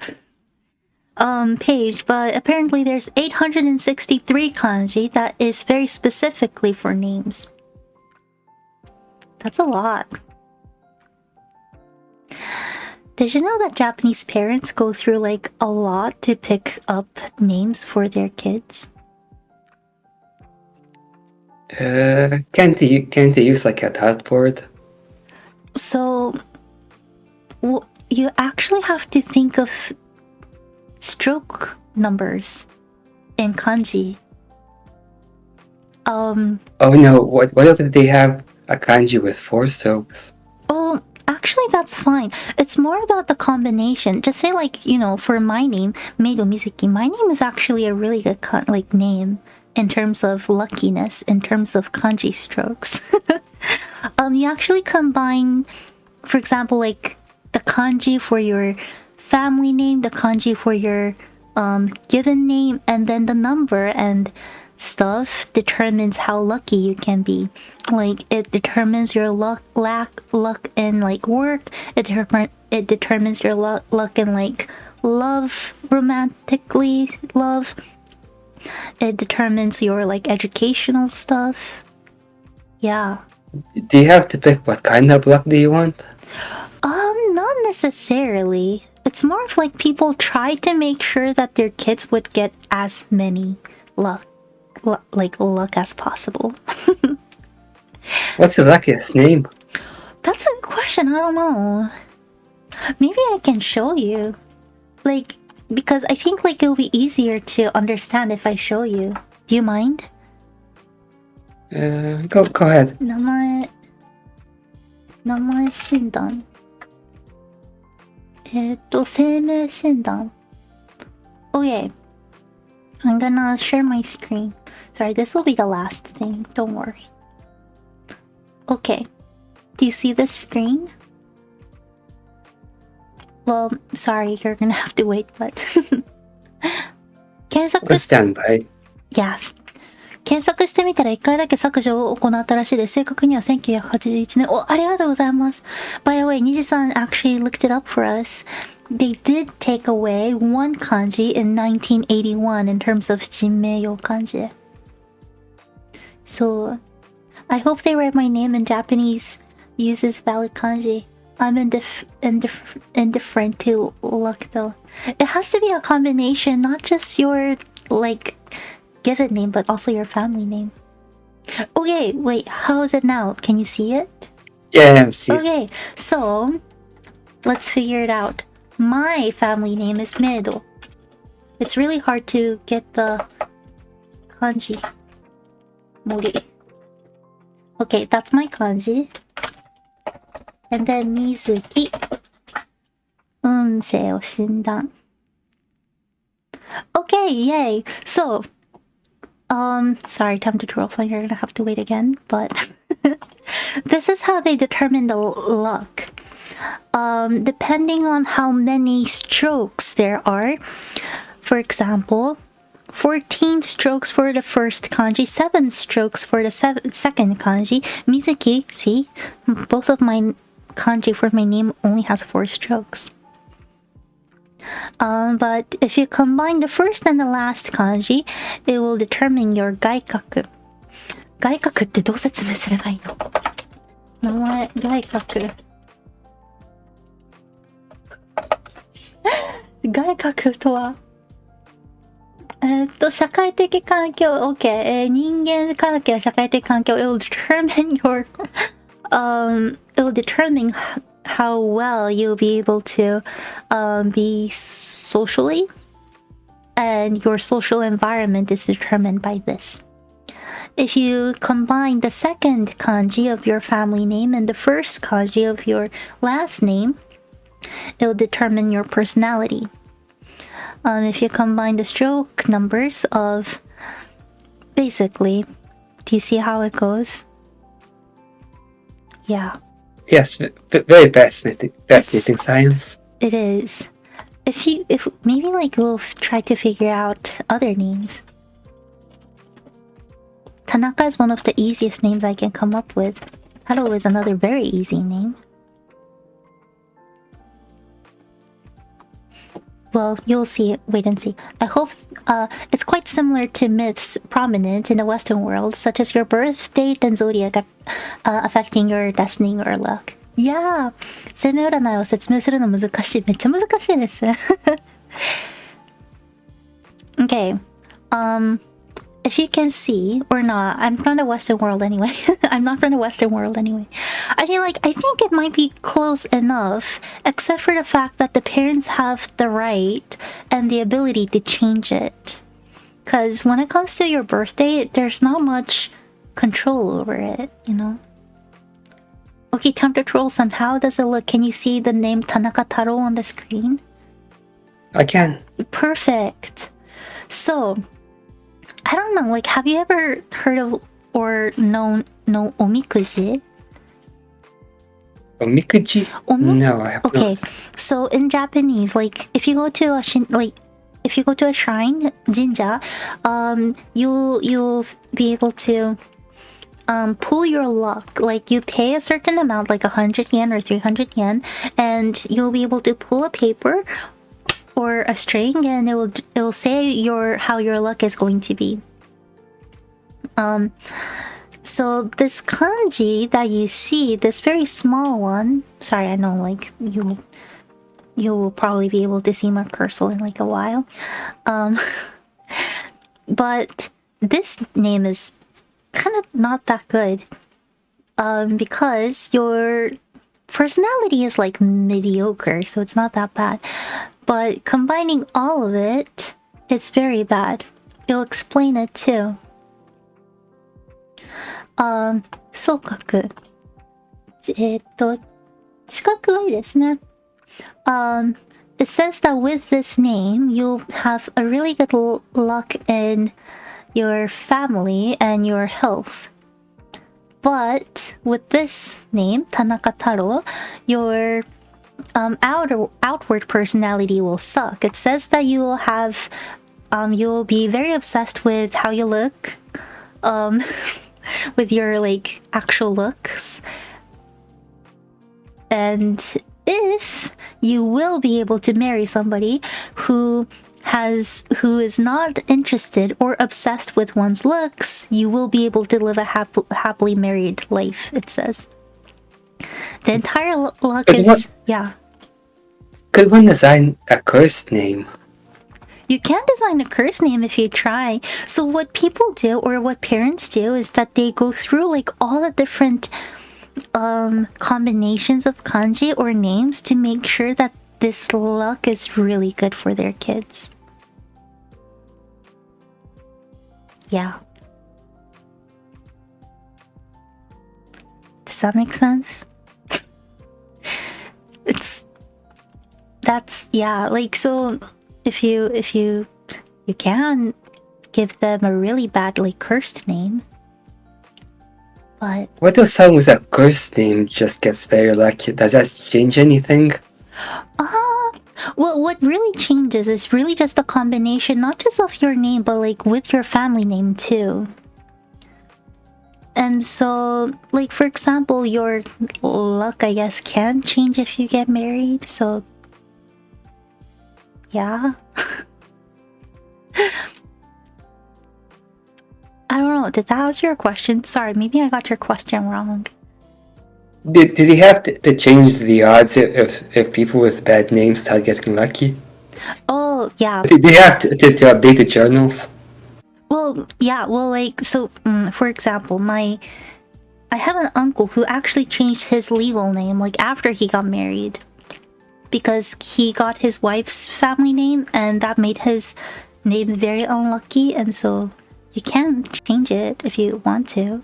page, but apparently there's 863 kanji that is very specifically for names. That's a lot. Did you know that Japanese parents go through like a lot to pick up names for their kids?
Can't they use like a dartboard?
So, you actually have to think of stroke numbers in kanji.
Oh no! What if they have a kanji with 4 strokes?
Oh, actually that's fine. It's more about the combination. Just say like, you know, for my name, Meido Mizuki, my name is actually a really good name in terms of luckiness, in terms of kanji strokes. You actually combine, for example, like the kanji for your family name, the kanji for your given name, and then the number and stuff determines how lucky you can be. Like it determines your luck in like work. It determines your luck in like love, romantically love. It determines your like educational stuff. Yeah.
Do you have to pick what kind of luck do you want?
Not necessarily. It's more of like people try to make sure that their kids would get as many luck as possible.
What's the luckiest name?
That's a good question. I don't know. Maybe I can show you. Like, because I think like it'll be easier to understand if I show you. Do you mind?
Go ahead.
名前診断。生命診断。Okay. I'm gonna share my screen. Sorry, this will be the last thing. Don't worry. Okay. Do you see this screen? Well, sorry, you're gonna have to wait, but...
Let's stand by.
Yes. 検索してみたら1回だけ削除を行ったらしいです。正確には1981年。お、ありがとうございます。By the way, にじさん actually looked it up for us. They did take away one kanji in 1981 in terms of 人名用漢字。So, I hope they write my name in Japanese uses valid kanji. I'm indifferent to luck though. It has to be a combination, not just your, like, given name, but also your family name. Okay, wait, how is it now? Can you see it?
Yes.
Okay, so, let's figure it out. My family name is Meido. It's really hard to get the kanji. Mori. Okay, that's my kanji. And then Mizuki. 運勢を診断. Okay, yay. So, sorry, time to twirl, so you're gonna have to wait again, but this is how they determine the luck. Depending on how many strokes there are, for example, 14 strokes for the first kanji, 7 strokes for the second kanji. Mizuki, see, both of my kanji for my name only has 4 strokes. But if you combine the first and the last kanji, it will determine your gaikaku. Gaikaku ってどう説明すればいいの？名前、gaikaku。外角とは社会的環境 OK、人間関係は社会的環境 it will determine your it will determine how well you'll be able to be socially, and your social environment is determined by this. If you combine the second kanji of your family name and the first kanji of your last name, it will determine your personality. If you combine the stroke numbers of, basically, do you see how it goes? Yeah.
Yes, very fascinating science.
It is. If maybe like we'll try to figure out other names. Tanaka is one of the easiest names I can come up with. Taro is another very easy name. Well, you'll see. Wait and see. I hope it's quite similar to myths prominent in the Western world, such as your birth date and zodiac affecting your destiny or luck. Yeah! 生命占いを説明するの難しい。めっちゃ難しいです。Okay. If you can see, or not, I'm from the Western world anyway. I'm not from the Western world anyway. I think it might be close enough, except for the fact that the parents have the right and the ability to change it. Because when it comes to your birthday, there's not much control over it, you know? Okay, time to Troll-san, how does it look? Can you see the name Tanaka Taro on the screen?
I can.
Perfect. So, I don't know, like, have you ever heard of or known omikuji?
Omikuji? No, I have
okay.
not.
So in Japanese, like, if you go to a shrine, jinja, you'll be able to pull your luck. Like, you pay a certain amount, like 100 yen or 300 yen, and you'll be able to pull a paper or a string, and it will say how your luck is going to be. So this kanji that you see, this very small one, sorry, I know, like, you will probably be able to see my cursor in like a while, but this name is kind of not that good, because your personality is like mediocre, so it's not that bad. But combining all of it, it's very bad. You'll explain it too. 双角。四角がいいですね。It says that with this name, you'll have a really good luck in your family and your health. But with this name, Tanaka Taro, your outward personality will suck. It says that you will have, you'll be very obsessed with how you look, with your like actual looks. And if you will be able to marry somebody who is not interested or obsessed with one's looks, you will be able to live a happily married life, it says. The entire luck is... Yeah.
Could one design a cursed name?
You can design a curse name if you try. So what people do, or what parents do, is that they go through like all the different combinations of kanji or names to make sure that this luck is really good for their kids. Yeah. Does that make sense? Yeah, like, so if you can give them a really bad like cursed name, but
what if someone with a cursed name just gets very lucky? Does that change anything?
Well, what really changes is really just a combination, not just of your name, but like with your family name too. And so, like, for example, your luck, I guess, can change if you get married. So, yeah. I don't know. Did that answer your question? Sorry, maybe I got your question wrong.
Did he have to change the odds if people with bad names start getting lucky?
Oh, yeah.
Did he have to update the journals?
Well, yeah, well, like, so, for example, I have an uncle who actually changed his legal name, like, after he got married. Because he got his wife's family name, and that made his name very unlucky, and so you can change it if you want to.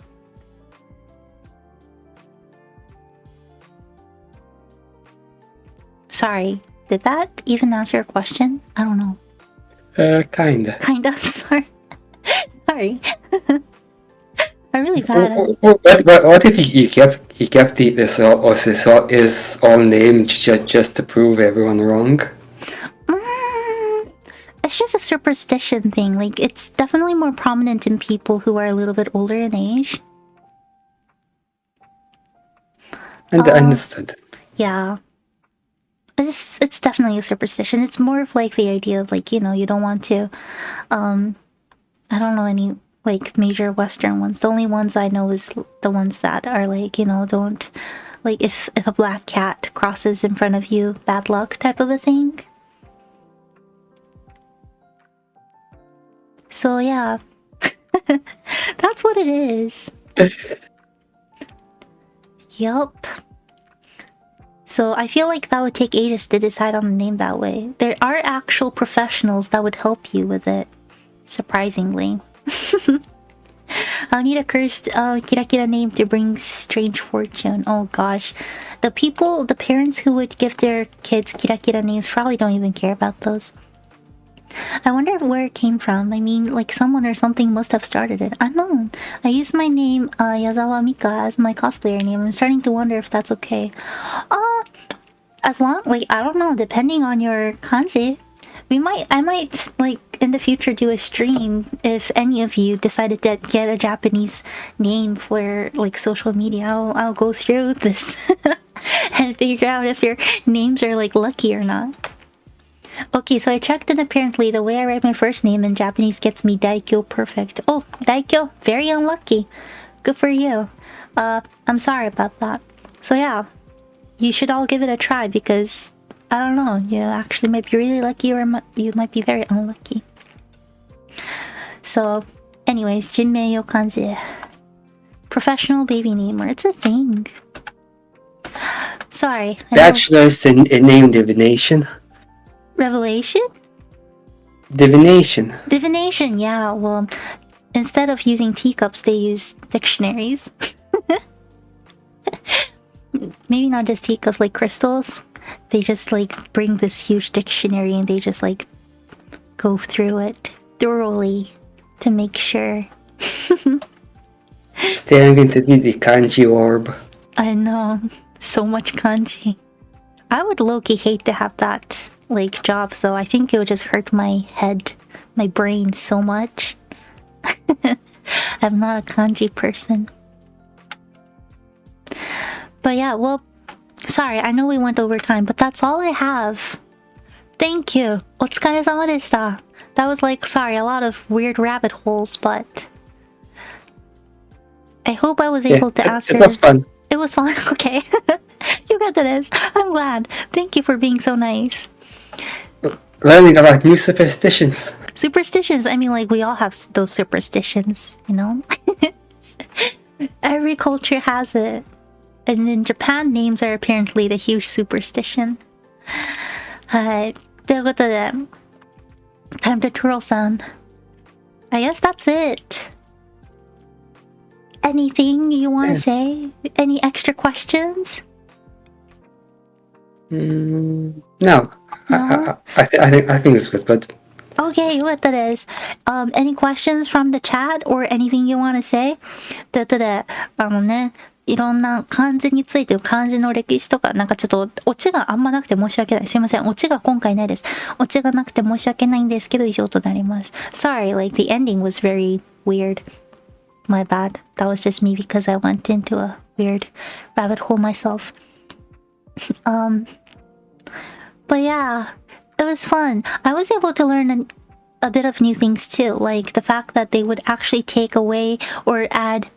Sorry, did that even answer your question? I don't know.
Kinda.
Kind of, sorry. Sorry. I'm really bad at...
What if he kept his own name just to prove everyone wrong?
It's just a superstition thing. Like, it's definitely more prominent in people who are a little bit older in age.
And understood.
Yeah. It's definitely a superstition. It's more of like the idea of like, you know, you don't want to... I don't know any like major Western ones. The only ones I know is the ones that are like, you know, don't... Like, if a black cat crosses in front of you, bad luck type of a thing. So, yeah. That's what it is. Yup. So, I feel like that would take ages to decide on a name that way. There are actual professionals that would help you with it. Surprisingly. I'll need a cursed kira name to bring strange fortune. Oh gosh. The parents who would give their kids kira names probably don't even care about those. I wonder where it came from. I mean, like, someone or something must have started it. I don't know. I use my name, Yazawa Mika, as my cosplayer name. I'm starting to wonder if that's okay. As long, like, I don't know, depending on your kanji. I might, like, in the future do a stream if any of you decided to get a Japanese name for, like, social media. I'll go through this and figure out if your names are, like, lucky or not. Okay, so I checked, and apparently the way I write my first name in Japanese gets me Daikyo perfect. Oh, Daikyo, very unlucky. Good for you. I'm sorry about that. So yeah, you should all give it a try because, I don't know, you actually might be really lucky or you might be very unlucky. So, anyways, Jinmei Kanji. Professional baby namer, it's a thing. Sorry.
Bachelor's in name divination.
Revelation?
Divination.
Divination, yeah. Well, instead of using teacups, they use dictionaries. Maybe not just teacups, like crystals. They just, like, bring this huge dictionary and they just, like, go through it thoroughly to make sure.
Staring into the kanji orb.
I know. So much kanji. I would low-key hate to have that, like, job, though. I think it would just hurt my head, my brain so much. I'm not a kanji person. But yeah, well, sorry, I know we went over time, but that's all I have. Thank you. お疲れ様でした。That was like, sorry, a lot of weird rabbit holes, but I hope I was able to answer.
It was fun.
It was fun. Okay. You got this. I'm glad. Thank you for being so nice.
Learning about new superstitions.
Superstitions. I mean, like, we all have those superstitions, you know? Every culture has it. And in Japan, names are apparently the huge superstition. はい。ということで、Time to Twirl さん。I guess that's it. Anything you want to say? Any extra questions?
No. I think this was good.
Okay, よかったです。Any questions from the chat or anything you want to say? ということで、いろんな漢字について漢字の歴史とか、なんかちょっとオチがあんまなくて申し訳ない。すいません。オチが今回ないです。オチがなくて申し訳ないんですけど、以上となります。Sorry, like the ending was very weird. My bad. That was just me because I went into a weird rabbit hole myself. But yeah, it was fun. I was able to learn a bit of new things too, like the fact that they would actually take away or add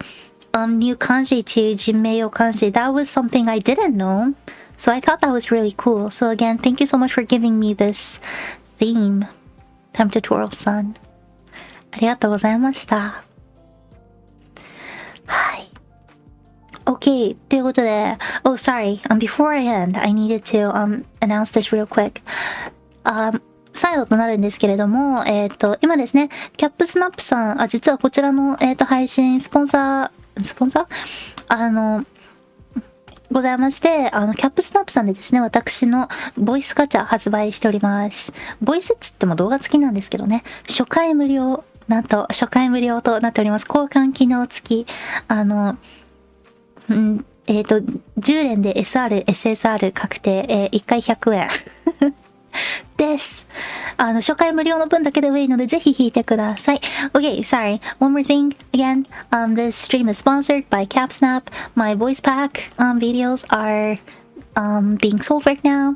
new kanji to Meido kanji. That was something I didn't know, so I thought that was really cool. So again, thank you so much for giving me this theme. Time to Twirl さん。ありがとうございました。はい。Okay, ということで、oh sorry, before I end, I needed to announce this real quick. 最後となるんですけれども、今ですね、capsnap さん、実はこちらの、配信、スポンサーございまして、capsnap さんでですね、私のボイスガチャ発売しております。ボイスっつっても動画付きなんですけどね、初回無料、なんと初回無料となっております。交換機能付き、10連で SR、SSR 確定、1回100円。です。初回無料の分だけでもいいので、ぜひ弾いてください。Okay, sorry. One more thing. Again, this stream is sponsored by capsnap. My voice pack videos are being sold right now.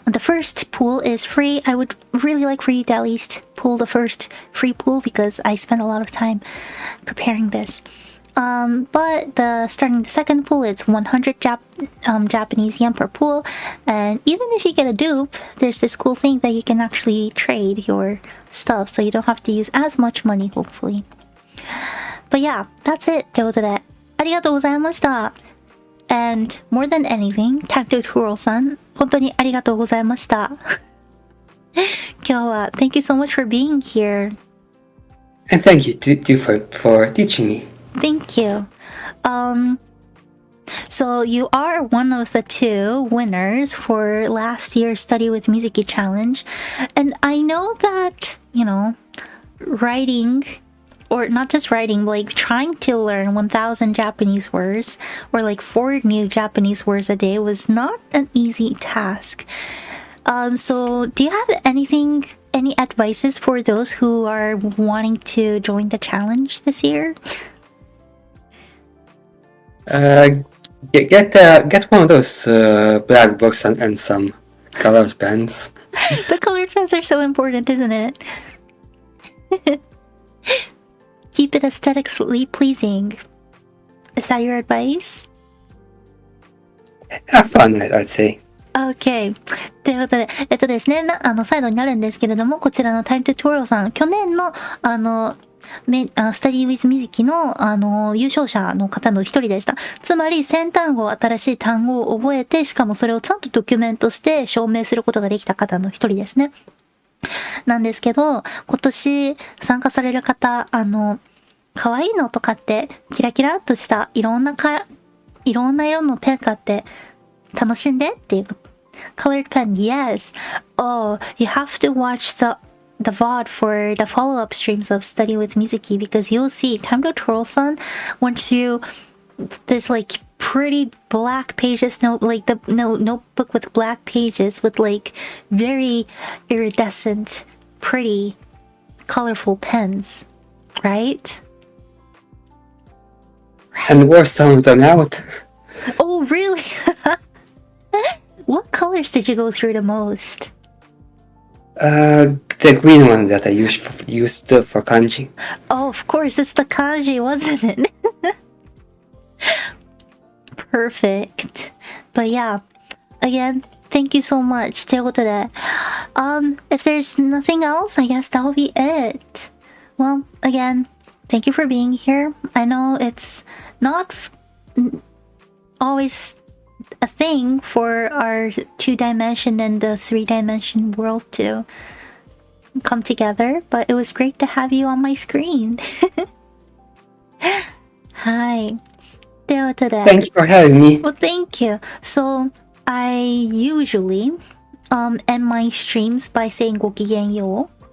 The first pool is free. I would really like for you to at least pull the first free pool because I spent a lot of time preparing this. But starting the second pool, it's 100 Japanese yen per pool, and even if you get a dupe, there's this cool thing that you can actually trade your stuff, so you don't have to use as much money, hopefully. But yeah, that's it. ということで、ありがとうございました。And more than anything, Time to Twirl さん、本当にありがとうございました。今日は Thank you so much for being here.
And thank you too for teaching me.
Thank you. So you are one of the 2 winners for last year's Study with Mizuki challenge. And I know that, you know, writing, or not just writing, like trying to learn 1,000 Japanese words or like 4 new Japanese words a day was not an easy task. So do you have any advices for those who are wanting to join the challenge this year?
Get one of those black books and some colored pens.
The colored pens are so important, isn't it? Keep it aesthetically pleasing. Is that your advice?
Have fun, I'd say.
Okay. ということで、ですね、再度になるんですけれども、こちらの Time to Twirl さん、去年のStudy with Mizuki の優勝者の方の一人でした。つまり1000単語、新しい単語を覚えて、しかもそれをちゃんとドキュメントして証明することができた方の一人ですね。なんですけど、今年参加される方、可愛いのとかってキラキラっとしたいろんな色のペン買って楽しんでっていう。Colored pen, yes. Oh, you have to watch the VOD for the follow-up streams of Study with Mizuki because you'll see Time to Twirl-san went through this like pretty black pages notebook with black pages with like very iridescent, pretty, colorful pens, right?
and wore some of them out.
Oh, really? What colors did you go through the most?
The green one that I used for kanji.
Oh, of course, it's the kanji, wasn't it? Perfect. But yeah, again, thank you so much. ということで、if there's nothing else, I guess that will be it. Well, again, thank you for being here. I know it's not always a thing for our 2-dimension and the 3-dimension world to come together, but it was great to have you on my screen. はい。ということで
Thank you for having me.
Well, thank you. So, I usually end my streams by saying ごきげんよう.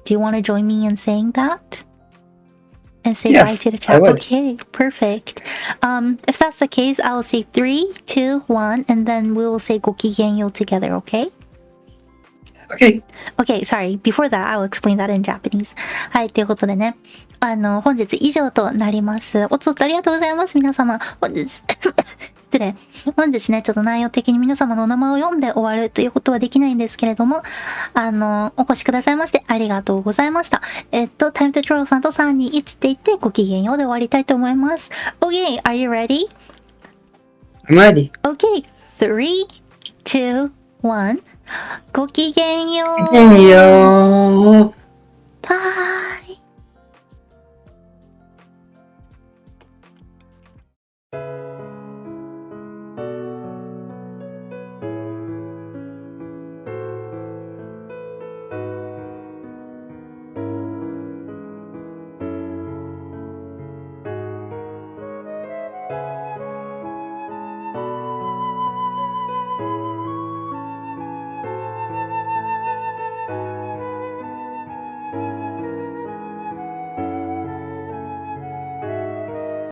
Do you want to join me in saying that? And say
Yes,
bye to the
I
chat?
would.
Okay, perfect. If that's the case, I will say 3, 2, 1, and then we will say ごきげんよう together, okay?
Okay.
Okay, sorry. Before that, I will explain that in Japanese. はい、ということでね。本日以上となります。おつおつありがとうございます、皆様。本日失礼。本日ね、ちょっと内容的に皆様のお名前を読んで終わるということはできないんですけれども、お越しくださいましてありがとうございました。タイムトゥトローさんと3、2、1って言ってごきげんようで終わりたいと思います。Okay, are you ready?
I'm ready.
Okay, 3, 2, 1. ごきげんよう。
ごきげんよう。